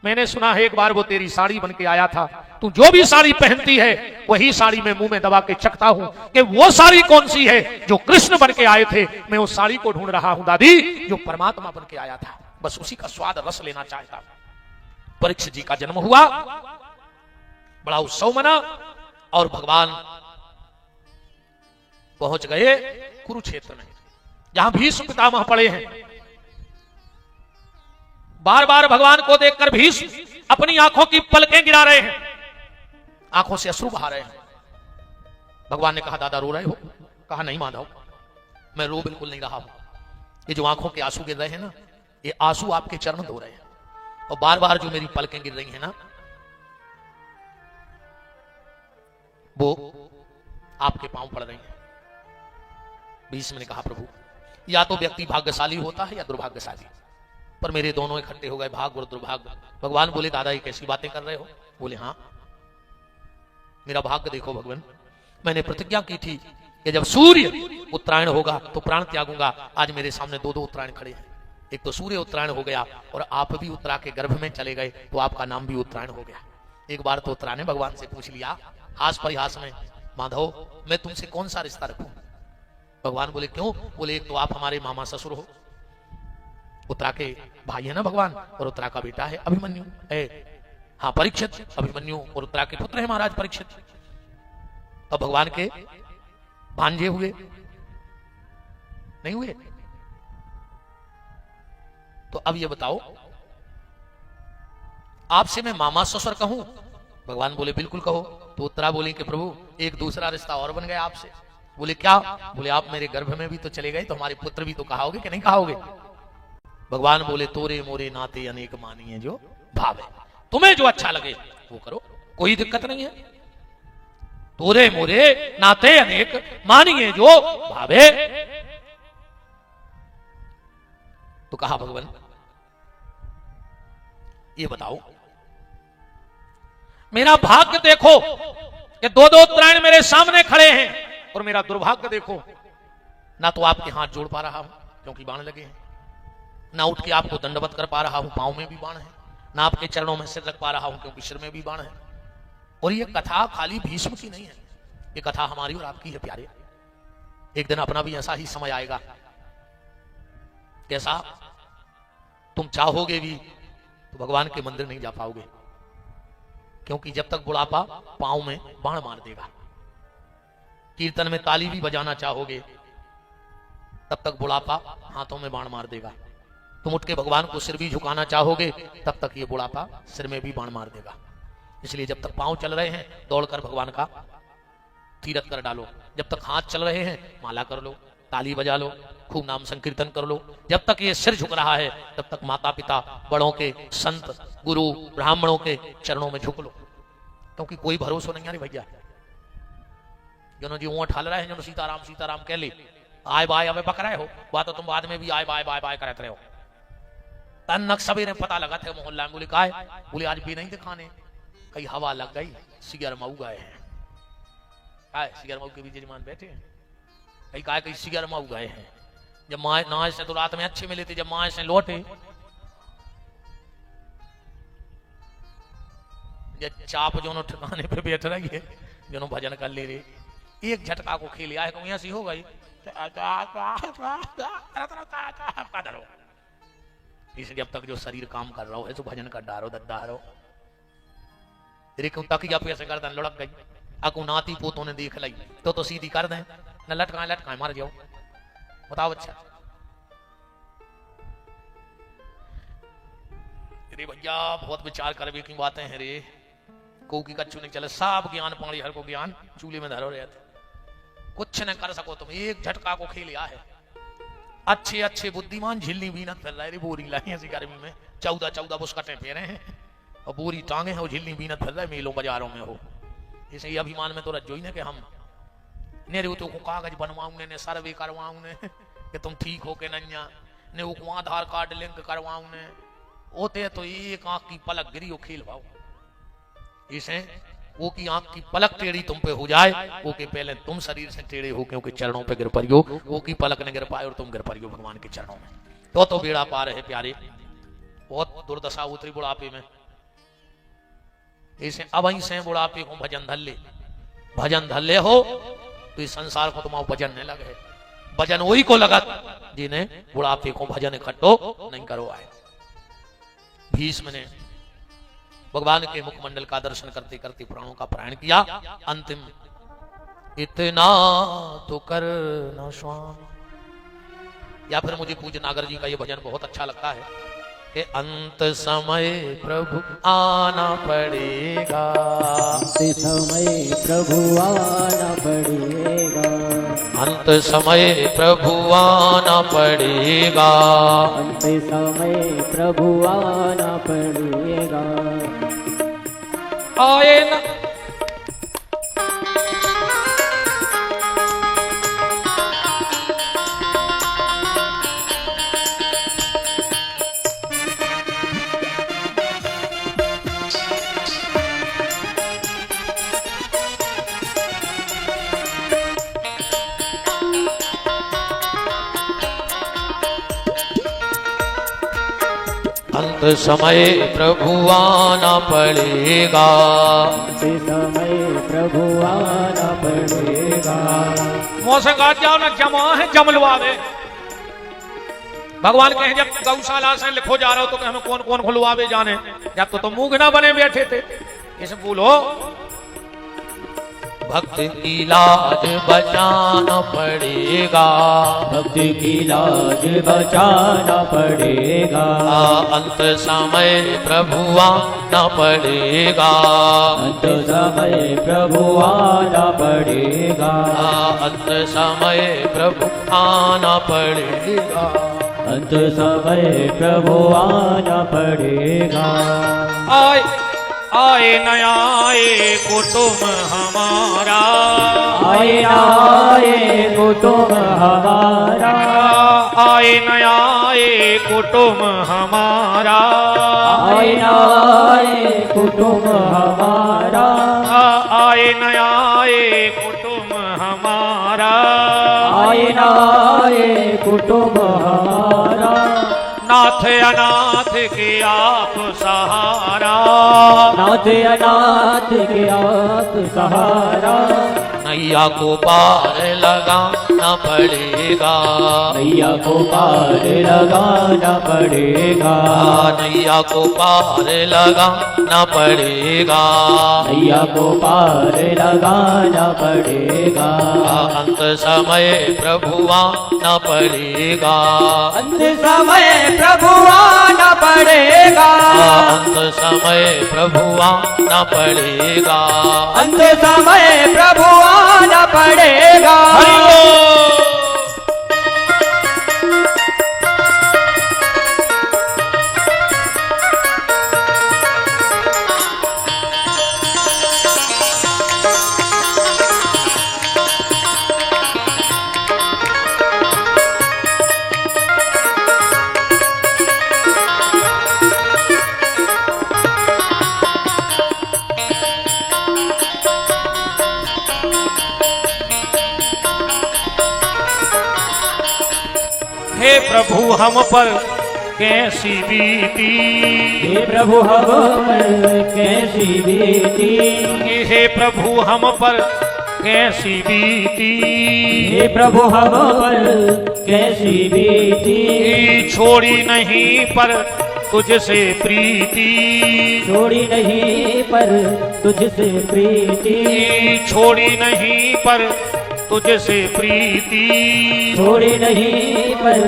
मैंने सुना है एक बार वो तेरी साड़ी बन के आया था। तू जो भी साड़ी पहनती है वही साड़ी मैं मुंह में दबा के चखता हूं कि वो साड़ी कौन सी है जो कृष्ण बन के आए थे। मैं उस साड़ी को ढूंढ रहा हूं दादी, जो परमात्मा बन के आया था, बस उसी का स्वाद रस लेना चाहता। परीक्षित जी का जन्म हुआ, बड़ा उत्सव मना और भगवान पहुंच गए कुरुक्षेत्र में, जहां भीष्म पितामह पड़े हैं। बार बार भगवान को देखकर भीष्म अपनी आंखों की पलकें गिरा रहे हैं, आंखों से अश्रु बहा रहे हैं। भगवान ने कहा, दादा रो रहे हो? कहा, नहीं माधव, मैं रो बिल्कुल नहीं रहा हूं। ये जो आंखों के आंसू गिर रहे हैं ना, ये आंसू आपके चरण धो रहे हैं। और बार बार जो मेरी पलकें गिर रही हैं ना, वो आपके पांव पड़ रही हैं। भीष्म ने कहा, प्रभु, या तो व्यक्ति भाग्यशाली होता है या दुर्भाग्यशाली, पर मेरे दोनों इकट्ठे हो गए, भाग्य और दुर्भाग्य। भगवान बोले, दादा ये कैसी बातें कर रहे हो? बोले, हाँ, मेरा भाग्य देखो भगवान, मैंने प्रतिज्ञा की थी कि जब सूर्य उत्तरायण होगा तो प्राण त्यागूंगा। आज मेरे सामने 2-2 उत्तरायण खड़े हैं, एक तो सूर्य उत्तरायण हो गया और आप भी उत्तरा के गर्भ में चले गए, तो आपका नाम भी उत्तरायण हो गया। एक बार तो उत्तरा ने भगवान से पूछ लिया हास परिहास में, माधव, मैं तुमसे कौन सा रिश्ता रखूं? भगवान बोले, क्यों? बोले, एक तो आप हमारे मामा ससुर हो, उत्तरा के भाई है ना भगवान, और उत्तरा का बेटा है अभिमन्यु, हाँ परीक्षित, अभिमन्यु और उत्तरा के पुत्र है महाराज परीक्षित। अब भगवान के भांजे हुए नहीं हुए? तो अब ये बताओ, आपसे मैं मामा ससुर कहूं? भगवान बोले, बिल्कुल कहो। तो उत्तरा बोली कि प्रभु, एक दूसरा रिश्ता और बन गया आपसे। बोले क्या? बोले आप मेरे गर्भ में भी तो चले गए, तो हमारे पुत्र भी तो कहाओगे कि नहीं कहाओगे? भगवान बोले तोरे मोरे नाते अनेक मानिए जो भावे। तुम्हें जो अच्छा लगे वो करो, कोई दिक्कत नहीं है। तोरे मोरे नाते अनेक मानिए जो भावे। तो कहा भगवान ये बताओ, मेरा भाग्य देखो कि दो दो उत्तरायण मेरे सामने खड़े हैं, और मेरा दुर्भाग्य देखो, ना तो आपके हाथ जोड़ पा रहा हूं क्योंकि बाण लगे हैं, ना उठ के आपको दंडवत कर पा रहा हूं, पांव में भी बाण है, ना आपके चरणों में सिर रख पा रहा हूं क्योंकि सिर में भी बाण है। और ये कथा खाली भीष्म की नहीं है, ये कथा हमारी और आपकी है प्यारे। एक दिन अपना भी ऐसा ही समय आएगा। कैसा? तुम चाहोगे भी तो भगवान के मंदिर नहीं जा पाओगे, क्योंकि जब तक बुढ़ापा पांव में बाण मार देगा। कीर्तन में ताली भी बजाना चाहोगे तब तक बुढ़ापा हाथों में बाण मार देगा। तुम उठ के भगवान को सिर भी झुकाना चाहोगे तब तक ये बुढ़ापा सिर में भी बाण मार देगा। इसलिए जब तक पांव चल रहे हैं दौड़कर भगवान का तीरथ कर डालो, जब तक हाथ चल रहे हैं माला कर लो, ताली बजा लो, खूब नाम संकीर्तन कर लो। जब तक ये सिर झुक रहा है तब तक माता पिता, बड़ों के, संत, गुरु, ब्राह्मणों के चरणों में झुक लो, क्योंकि कोई भरोसा नहीं है भैया। जो जी ऊँट हल रहे हैं, जो सीताराम सीताराम कह ले, आय बाय अब बक रहे हो, बात तो तुम बाद में भी आय बाय बाय बाय करते रहे हो। तन्नक सवेरे पता लगा थे मोहल्ला में, बोले काय? बोले आज भी नहीं दिखाने, कहीं हवा लग गई, सिगर मऊ गए हैं। काय सिगर मऊ के भी जजमान बैठे हैं, कहीं काय कहीं सिगर मऊ गए हैं। जब माँ नहाए से तो रात में अच्छे मिले थे, जब माँ से लौटे जब चाप जो ठिकाने पे बैठ रही है, जो भजन कर ले रहे, एक झटका को खेल आए कहूं ऐसी हो गई। इसलिए अब तक जो शरीर काम कर रहा हो है तो भजन कर डारो दद्दा रो। तकिया पे ऐसे गर्दन लुढ़क गई, अकू नाती पोतों ने देख ली तो सीधी कर दें, न लटकाए लटकाए मार जाओ। बताओ अच्छा। अरे भैया बहुत विचार करवे की बातें हैं रे, को की कच्चू नहीं चले, सब ज्ञान पानी हर को ज्ञान चूल्हे में धरो रहते, कुछ न कर सको तुम, एक झटका को खेलिया है। अच्छे अच्छे बुद्धिमान झिल्ली बीनत फिर रहे, बोरी लाई ऐसी गर्मी में 14-14 बुस्कटें फेरे हैं और बोरी टांगे हैं, झिल्ली बीनत फिर रहे मेलों बाजारों में हो। इसे ही अभिमान में तो रज्जो ही ना कि हम ने रे तो कागज बनवाऊंगे, ने सर्वे करवाऊंगे कि तुम ठीक हो के नैया, ने वो आधार कार्ड लिंक करवाऊंगे, होते तो एक आंख की पलक गिरी हो खेल भाव। इसे वो की आंख की पलक टेढ़ी तुम पे हो जाए, वो के पहले तुम शरीर से टेढ़े हो क्योंकि चरणों पे गिर परियो, वो की पलक ने गिर पाए और तुम गिर परियो भगवान के चरणों में, तो बेड़ा पार है प्यारे। बहुत दुर्दशा उतरी बुढ़ापे में। इसे अब ही से बुढ़ापे को भजन धल्ले हो तो इस संसार को तुम्हारा भजन नहीं लगे। भजन वही को लगत जिन्हें बुढ़ापे को भजन इकट्ठो नहीं करो आए। भीष्म ने भगवान के मुखमंडल का दर्शन करते करते प्राणों का प्राण किया। अंतिम इतना तो कर न स्वामी, या फिर मुझे पूज्य नागर जी का ये भजन बहुत अच्छा लगता है कि अंत समय प्रभु आना पड़ेगा, अंत समय प्रभु आना पड़ेगा, अंत समय प्रभु आना पड़ेगा, अंत समय प्रभु आना पड़ेगा। आए न अंत समय प्रभु आना पड़ेगा, अंत समय प्रभु आना पड़ेगा। मौसम गात जाओ ना, जमा है जमलवा दे। भगवान कहे जब गौशाला से लिखो जा रहे हो तो हमें कौन कौन खुलवावे जाने, जब तो तुम मूंग ना बने बैठे थे। इसे बोलो भक्त की लाज बचाना पड़ेगा, भक्त की लाज बचाना पड़ेगा, अंत समय प्रभु आना पड़ेगा, अंत समय प्रभु आना पड़ेगा, अंत समय प्रभु आना पड़ेगा, अंत समय प्रभु आना पड़ेगा। आए आए न आए कुटुंब हमारा, आए न आए कुटुंब हमारा, आए न आए कुटुंब हमारा, आए न आए कुटुंब हमारा, आए न आए कुटुंब हमारा, आए न आए कुटुंब हमारा, नाथ अनाथ के आप सहारा, नाथ अनाथ के आप सहारा, नैया को पार लगाना पड़ेगा, नैया को पार लगाना पड़ेगा, नैया को पार लगाना पड़ेगा, नैया को पार लगाना पड़ेगा, अंत समय प्रभु आना पड़ेगा, अंत समय प्रभु आना पड़ेगा, अंत समय प्रभु आना पड़ेगा, अंत समय प्रभु आना पड़ेगा। हे प्रभु हम पर कैसी बीती, हे प्रभु हम पर कैसी बीती, हे प्रभु हम पर कैसी बीती, हे प्रभु हम पर कैसी बीती, छोड़ी नहीं पर तुझसे प्रीति, छोड़ी नहीं पर तुझसे प्रीति, छोड़ी नहीं पर तुझसे प्रीति, छोड़ी नहीं पर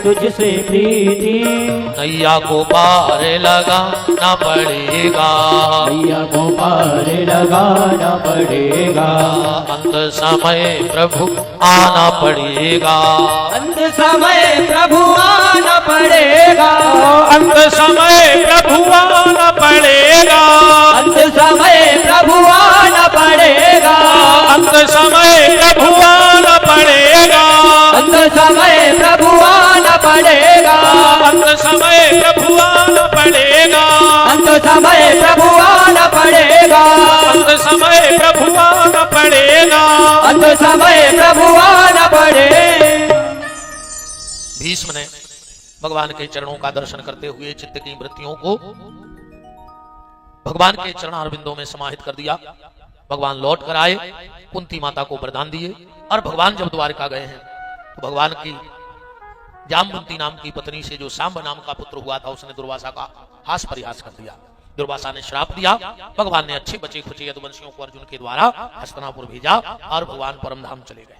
तुझसे प्रीति, नैया को पार लगाना पड़ेगा, नैया को पार लगाना पड़ेगा, अंत समय प्रभु आना पड़ेगा, अंत समय प्रभु आना पड़ेगा, अंत समय प्रभु आना पड़ेगा, अंत समय प्रभु आना पड़ेगा, अंत समय प्रभु आना पड़ेगा, अंत समय प्रभु आना पड़ेगा, अंत समय प्रभु आना पड़ेगा, अंत समय प्रभु आना पड़ेगा, अंत समय प्रभु आना पड़ेगा, अंत समय प्रभु आना पड़ेगा। भीष्म ने भगवान के चरणों का दर्शन करते हुए चित्त की वृत्तियों को भगवान के चरणारविंदों में समाहित कर दिया। भगवान लौट कर आए, कुंती माता को वरदान दिए और भगवान जब द्वारका गए हैं तो भगवान की जामवंती नाम की पत्नी से जो सांब नाम का पुत्र हुआ था उसने दुर्वासा का हास परिहास कर दिया। दुर्वासा ने श्राप दिया। भगवान ने अच्छे बचे खुचे यदुवंशियों को अर्जुन के द्वारा हस्तिनापुर भेजा और भगवान परमधाम चले गए।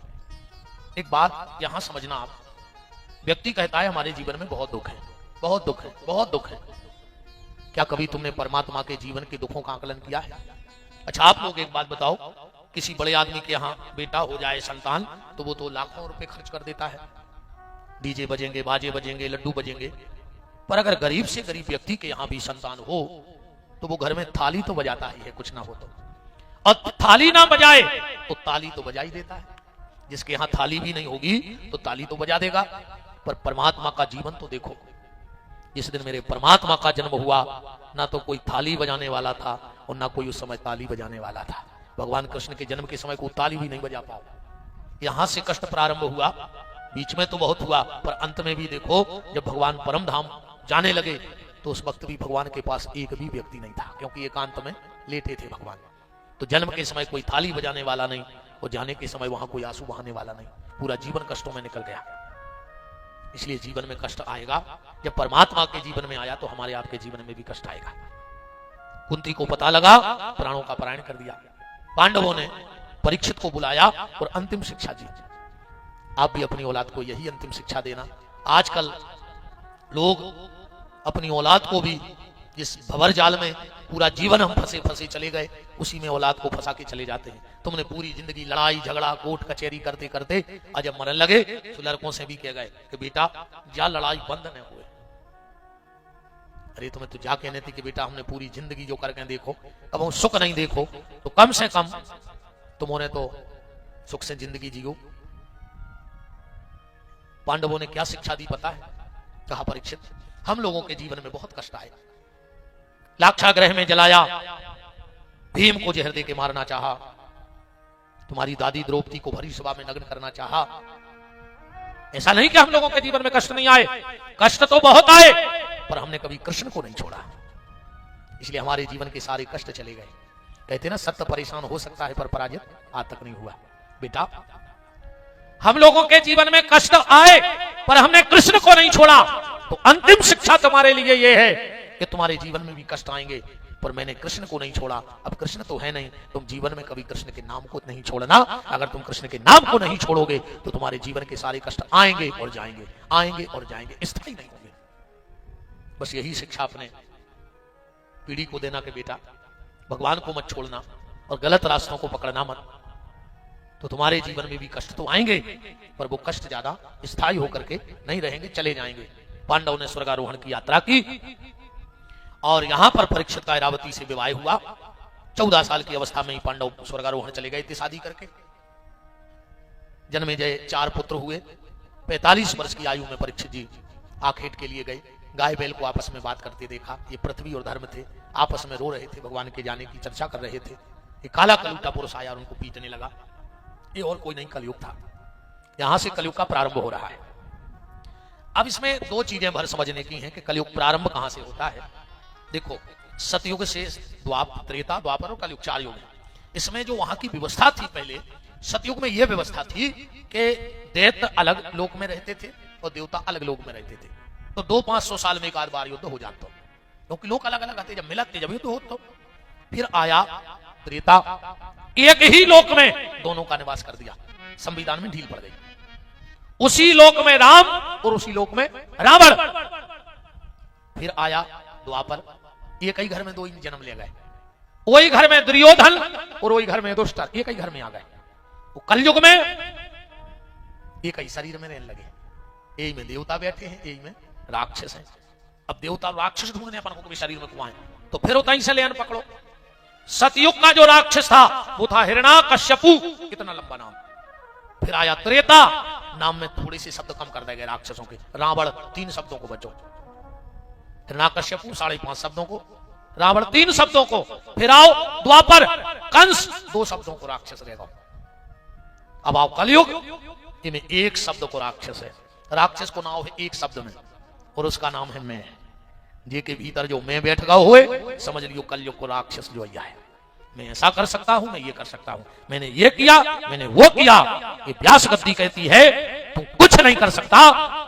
एक बात यहां समझना, आप व्यक्ति कहता है हमारे जीवन में बहुत दुख है, बहुत दुख है, बहुत दुख है। क्या कभी तुमने परमात्मा के जीवन के दुखों का आकलन किया है? अच्छा आप लोग एक बात बताओ, किसी बड़े आदमी के यहाँ बेटा हो जाए संतान तो वो तो लाखों रुपए खर्च कर देता है, डीजे बजेंगे, बाजे बजेंगे, लड्डू बजेंगे। पर अगर गरीब से गरीब व्यक्ति के यहाँ भी संतान हो तो वो घर में थाली तो बजाता ही है, कुछ ना हो तो, और थाली ना बजाए तो ताली तो बजा ही देता है। जिसके यहाँ थाली भी नहीं होगी तो ताली तो बजा देगा। पर परमात्मा का जीवन तो देखो, जिस दिन मेरे परमात्मा का जन्म हुआ ना तो कोई थाली बजाने वाला था और ना कोई उस समय ताली बजाने वाला था। भगवान कृष्ण के जन्म के समय को ताली भी नहीं बजा पाओ। यहां से कष्ट प्रारंभ हुआ, बीच में तो बहुत हुआ, पर अंत में भी देखो जब भगवान परम धाम जाने लगे तो उस वक्त भी भगवान के पास एक भी व्यक्ति नहीं था, क्योंकि एकांत में लेटे थे भगवान। तो जन्म के समय कोई थाली बजाने वाला नहीं और जाने के समय वहां कोई आंसू बहाने वाला नहीं। पूरा जीवन कष्टों में निकल गया। इसलिए जीवन में कष्ट आएगा, जब परमात्मा के जीवन में आया तो हमारे आपके जीवन में भी कष्ट आएगा। कुंती को पता लगा, प्राणों का पलायन कर दिया। पांडवों ने परीक्षित को बुलाया और अंतिम शिक्षा दी। आप भी अपनी औलाद को यही अंतिम शिक्षा देना। आजकल लोग अपनी औलाद को भी जिस भंवर जाल में पूरा जीवन हम फंसे फंसे चले गए, उसी में औलाद को फंसा के चले जाते हैं। तुमने पूरी जिंदगी लड़ाई झगड़ा कोर्ट कचहरी करते करते आज जब मरने लगे तो लड़कों से भी कह गए कि बेटा जा लड़ाई बंद न हुए। अरे तुम्हें तो जा कहने थी कि बेटा हमने पूरी जिंदगी जो करके देखो, कब हम सुख नहीं देखो तो कम से कम तुमने तो सुख से जिंदगी जियो। पांडवों ने क्या शिक्षा दी पता है? कहा परीक्षित हम लोगों के जीवन में बहुत कष्ट आए, लाक्षागृह में जलाया, भीम को जहर दे के मारना चाहा, तुम्हारी दादी द्रौपदी को भरी सभा में नग्न करना चाहा। ऐसा नहीं कि हम लोगों के जीवन में कष्ट नहीं आए, कष्ट तो बहुत आए, पर हमने कभी कृष्ण को नहीं छोड़ा, इसलिए हमारे जीवन के सारे कष्ट चले गए। कहते ना सत्य परेशान हो सकता है पर पराजित आज तक नहीं हुआ। बेटा हम लोगों के जीवन में कष्ट आए पर हमने कृष्ण को नहीं छोड़ा, तो अंतिम शिक्षा तुम्हारे लिए यह है कि तुम्हारे जीवन में भी कष्ट आएंगे पर मैंने कृष्ण को नहीं छोड़ा। अब कृष्ण तो है नहीं, तुम जीवन में कभी कृष्ण के नाम को नहीं छोड़ना। अगर तुम कृष्ण के नाम को नहीं छोड़ोगे तो तुम्हारे जीवन के सारे कष्ट आएंगे और जाएंगे, आएंगे और जाएंगे, स्थायी नहीं होंगे। बस यही शिक्षा अपने पीढ़ी को देना कि बेटा भगवान को मत छोड़ना और गलत रास्तों को पकड़ना मत, तो तुम्हारे जीवन में भी कष्ट तो आएंगे पर वो कष्ट ज्यादा स्थायी होकर के नहीं रहेंगे, चले जाएंगे। पांडव ने स्वर्गारोहण की यात्रा की और यहां पर परीक्षित का ऐरावती से विवाह हुआ। 14 साल की अवस्था में ही पांडव स्वर्गारोहण चले गए थे शादी करके। जन्मेजय 4 पुत्र हुए। 45 वर्ष की आयु में परीक्षित जी आखेट के लिए गए। गाय बैल को आपस में बात करते देखा। ये पृथ्वी और धर्म थे, आपस में रो रहे थे, भगवान के जाने की चर्चा कर रहे थे। ये काला कलूटा पुरुष आया और उनको पीटने लगा। ये और कोई नहीं, कलयुग था। यहां से कलयुग का प्रारंभ हो रहा है। अब इसमें 2 चीजें भर समझने की हैं कि कलयुग प्रारंभ कहां से होता है। देखो सतयुग से त्रेता द्वापर और कलयुग 4 युग है। इसमें जो वहां की व्यवस्था थी, पहले सतयुग में यह व्यवस्था थी कि दैत्य अलग लोक में रहते थे और देवता अलग लोक में रहते थे। तो 200-500 साल में एक आध बार युद्ध हो जाता, क्योंकि लोग अलग अलग आते, जब मिलते जब युद्ध होता। फिर आया त्रेता, एक ही लोक में दोनों का निवास कर दिया, संविधान में ढील पड़ गई। उसी लोक में राम और उसी लोक में रावण। फिर आया द्वापर, एक ही घर में 2 ही जन्म ले गए। वही घर में दुर्योधन और वही घर में दुष्ट, एक ही घर में आ गए। वो कलयुग में एक ही शरीर में रहने लगे। यही में देवता बैठे हैं, यही में राक्षस हैं। अब देवता राक्षस ढूंढने अपन को भी शरीर में कुआं है, तो फिर उतना ही से लेन पकड़ो। सतयुग का जो राक्षस था वो था हिरण्याकश्यपु, कितना लंबा नाम। फिर आया त्रेता, नाम में थोड़े से शब्द कम कर दिए गए राक्षसों के। रावण 3 शब्दों को बचो, हिरण्याकश्यपु 5.5 शब्दों को, रावण 3 शब्दों को। फिर आओ द्वापर, कंस 2 शब्दों को राक्षस रहेगा। अब आओ कलयुग, इनमें 1 शब्द को राक्षस है। राक्षस को नाम है 1 शब्द में और उसका नाम है मैं। जे के भीतर जो मैं बैठ गया हुए, समझ लियो कलयुग को राक्षस जो आया है। मैं ऐसा कर सकता हूं, मैं ये कर सकता हूं, मैंने ये किया, मैंने वो किया। ये व्यास गद्दी कहती है तू कुछ नहीं कर सकता,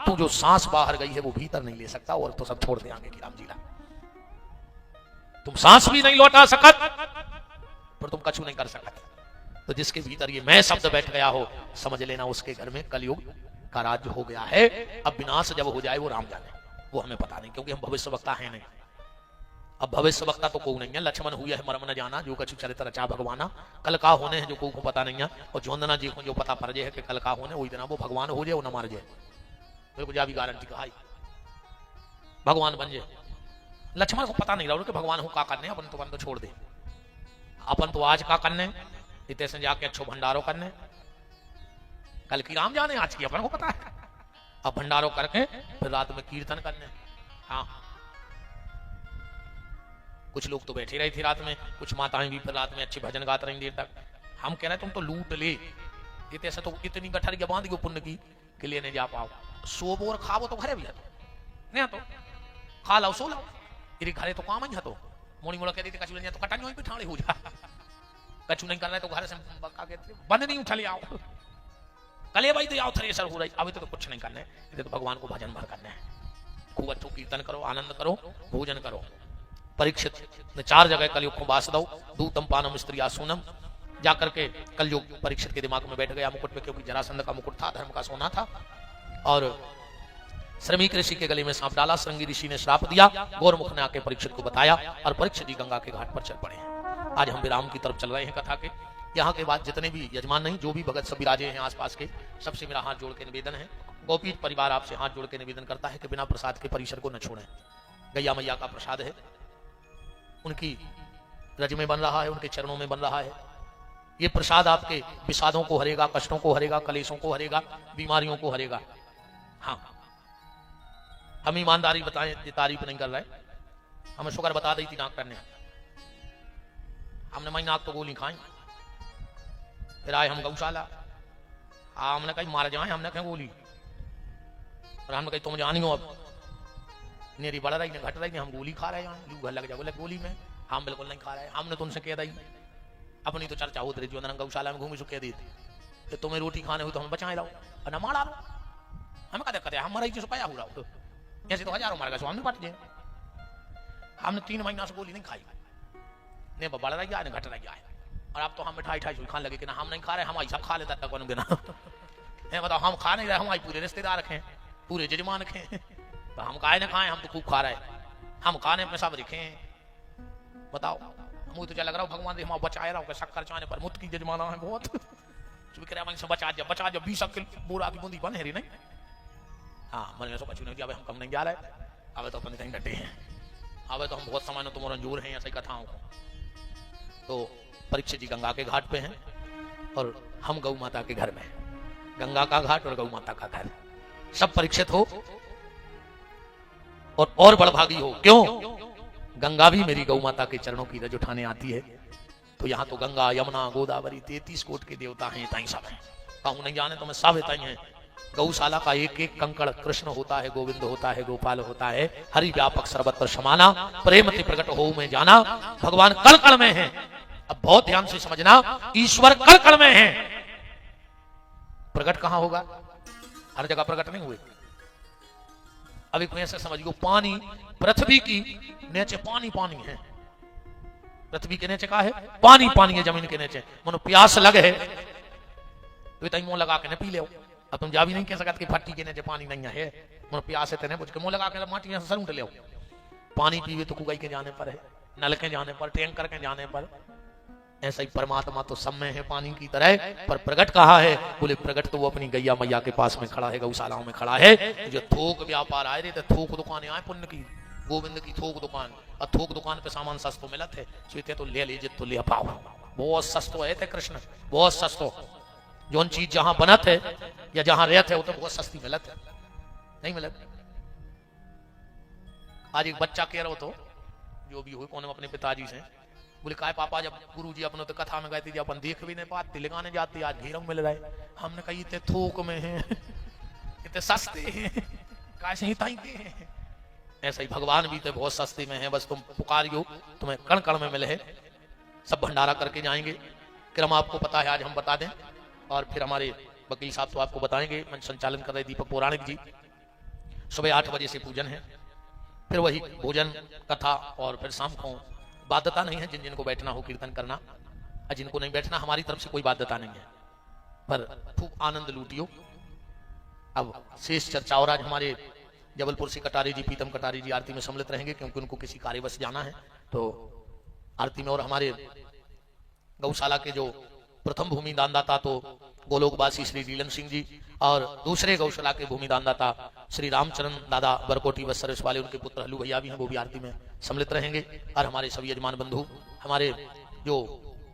तू जो सांस बाहर गई है वो भीतर नहीं ले सकता, और तो सब छोड़ दे आगे की राम जी ला। तुम सांस भी नहीं लौटा सकत पर तुम कछु नहीं कर सकत। तो जिसके भीतर ये मैं शब्द बैठ गया हो, समझ लेना उसके घर में कलयुग का राज्य हो गया है। अब विनाश जब हो जाए वो राम जाने, वो हमें पता नहीं, क्योंकि हम भविष्य वक्ता है नहीं। अब भविष्य वक्ता तो कोई नहीं है। लक्ष्मण हुए है मर्म न जाना, जो कछु चरित्र रचा भगवाना। कल का होने हैं जो को पता नहीं है, और जोंदना जी को जो पता पड़ जाए है कि कल का होने, वही दिन वो भगवान हो जाए, वो न मार जाए। बिल्कुल भी गारंटी कहा भगवान बन जाए। लक्ष्मण को पता नहीं रहा कि भगवान हो का करने, अपन तो बन तो छोड़ दे। अपन तो आज का करने, इतने से जाके अच्छो भंडारो करने, कल की राम जाने, आज की अपन को पता है। अब भंडारो करके फिर रात में कीर्तन करने। हाँ, कुछ लोग तो बैठे रहे थे रात में, कुछ माताएं भी फिर रात में अच्छे भजन गाते रही देर तक। हम कह रहे तुम तो लूट ले, इतने से तो इतनी गठरी बांध के पुण्य की के लिए नहीं जा पाओ। सोबो और खावो तो घरे भी नहीं, तो खा लो सो लो, तेरे घरे तो काम ही तो मोड़ी मोड़ा कहती थी कछु नहीं तो कटा नहीं ठाणे हो जा। कछु नहीं कर रहे तो घर से बंद नहीं उठा ले आओ, कले भाई तो आओ थ्रेसर हो रही। अभी तो कुछ नहीं करना है, इधर तो भगवान को भजन भर करना है। खूब अच्छो कीर्तन करो, आनंद करो, भोजन करो। परीक्षित ने 4 जगह कलयुग को वास दो। दूतम पानम स्त्रिया सुनम, जाकर के कल जो परीक्षित के दिमाग में बैठ गया मुकुट पे, क्योंकि जरासंध का मुकुट था, धर्म का सोना था, और श्रमिक ऋषि के गले में सांप डाला। श्रृंगी ऋषि ने श्राप दिया, गौरमुख ने आके परीक्षित को बताया और परीक्षित जी गंगा के घाट पर चल पड़े हैं। आज हम विराम की तरफ चल रहे हैं कथा के। यहाँ के बाद जितने भी यजमान नहीं, जो भी भगत सब विराजे हैं आसपास के, सबसे मेरा हाथ जोड़ के निवेदन है, गोपीठ परिवार आपसे हाथ जोड़ के निवेदन करता है कि बिना प्रसाद के परिसर को न छोड़ें। गैया मैया का प्रसाद है, उनकी रज में बन रहा है, उनके चरणों में बन रहा है। ये प्रसाद आपके विषादों को हरेगा, कष्टों को हरेगा, कलेशों को हरेगा, बीमारियों को हरेगा। हाँ, हम ईमानदारी बताएं, तारीफ नहीं कर रहे, हमें शुगर बता दी थी डॉक्टर ने, हमने मई नाक तो गोली खाई, फिर आए हम गौशाला, हमने कही मार जाए, हमने कहीं गोली, और हमने कही तुम जानी हो अब नेरी बढ़ रही, घट रही, हम गोली खा रहे हैं, लू घर लग जाओ गोली में, हम बिल्कुल नहीं खा रहे। हमने तुमसे कह दी, अपनी तो चर्चा होती रही, जो गौशाला में घूमी कह दी थी, तुम्हें रोटी खाने हुई तो हम बचाए रहो और न मारा लो, हमें क्या दिक्कत है, हम मरा पया हो रहा, ऐसे तो हजारों मार गए, हमने पट जाए। हमने 3 महीना से गोली नहीं खाई, ने बढ़ रही है, घट रही है, और अब तो हम मिठाई खाने लगे कि ना हम नहीं खा रहे, हमारी सब खा लेता तक कौन देना बताओ, हम खा नहीं रहे, हमारे पूरे रिश्तेदार रखे, पूरे जजमान रखे, तो हम काहे ना खाएं, हम तो खूब खा रहे, हम खाने में सब रखे, बताओ। मुझे तो क्या लग रहा है भगवान हम बचाए रहा हूँ, शक्कर चाने पर मुत की जजमाना है बहुत, से बचा जब 20 बोरा की बूंदी बन है नहीं। हाँ, मन सोचा नहीं, अब हम कम नहीं जा रहे, अब तो अपन कहीं डटे हैं, अब तो हम बहुत समय तुम रंजूर हैं ऐसी कथाओं को। तो परीक्षित जी गंगा के घाट पे हैं और हम गौ माता के घर में, गंगा का घाट और गौ माता का घर, सब परीक्षित हो और बड़भागी हो। क्यों? गंगा भी मेरी गौ माता के चरणों की रज उठाने आती है। तो यहाँ तो गंगा, यमुना, गोदावरी 33 कोट के देवता हैं, ताई सब हैं, कहूँ नहीं जाने तो मैं सब ताई हैं। गौशाला का एक एक कंकड़ कृष्ण होता है, गोविंद होता है, गोपाल होता है, हरि व्यापक सर्वत्र समाना, प्रेमति प्रकट हो में जाना, भगवान कण कण में है। अब बहुत ध्यान से समझना, ईश्वर कण कण में है। प्रकट कहां होगा? हर जगह प्रकट नहीं हुए। अभी कोई ऐसे समझियो, पानी पृथ्वी की नीचे पानी पानी है, पृथ्वी के नीचे का है पानी पानी है, जमीन के नीचे मनो प्यास लगे है तो तई मुंह लगा के न पी ले। अब तुम जा भी नहीं कह सकते कि फट्टी के नीचे पानी नहीं है, मनो प्यास है तेने बुझ के मुंह लगा के माटी से सरूट ले। पानी पीवे तो कुआई के जाने पर है, नल के जाने पर, टैंकर के जाने पर। ऐसा ही परमात्मा तो सब में है पानी की तरह, पर प्रकट कहाँ है? बोले प्रकट तो वो अपनी गैया मैया के पास में खड़ा है, गौशालाओं में खड़ा है। जो थोक व्यापार आए रे, तो थोक दुकानें आए पुण्य की, गोविंद की थोक दुकान, और थोक दुकान पे सामान सस्तो मिलत है, सोचते तो ले लीजिए तो ले पाओ, बहुत सस्तो है थे कृष्ण, बहुत सस्तो। जोन चीज जहां बनत है या जहां रहते है वो तो बहुत सस्ती मिलत है, नहीं मिलत। आज एक बच्चा कह रहा हो तो जो भी हो, कौन अपने पिताजी से बोले, काय पापा जब गुरुजी अपने तो कथा में गए थे, जब अपन देख भी नहीं पाते, लगाने जाते, आज घेरों मिल रहे। हमने कही इतने थोक में है, इतने सस्ते हैं, कैसे ही ताई के हैं। ऐसा ही भगवान भी तो बहुत सस्ते में है, बस तुम पुकारियो तुम्हें कण कण में मिले है। सब भंडारा करके जाएंगे, क्रम आपको पता है, आज हम बता दें, और फिर हमारे वकील साहब तो आपको बताएंगे। मंच संचालन कर रहे दीपक पौराणिक जी। सुबह 8 बजे से पूजन है, फिर वही भोजन, कथा, और फिर शाम को बाध्यता नहीं है, जिन जिनको बैठना हो कीर्तन करना, और जिनको नहीं बैठना हमारी तरफ से कोई बाध्यता नहीं है, पर खूब आनंद लूटियो। अब शेष चर्चा, और आज हमारे जबलपुर से कटारी जी, प्रीतम कटारी जी आरती में सम्मिलित रहेंगे, क्योंकि उनको किसी कार्यवश जाना है तो आरती में। और हमारे गौशाला के जो प्रथम भूमि दानदाता तो गोलोकवासी श्री लीलन सिंह जी, और दूसरे गौशाला के भूमि दानदाता श्री रामचरण दादा बरकोटी व सर्विस वाले, उनके पुत्र हल्लू भैया भी हैं, वो भी आरती में सम्मिलित रहेंगे। और हमारे सभी यजमान बंधु, हमारे जो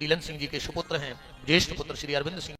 लीलन सिंह जी के सुपुत्र हैं, ज्येष्ठ पुत्र श्री अरविंद सिंह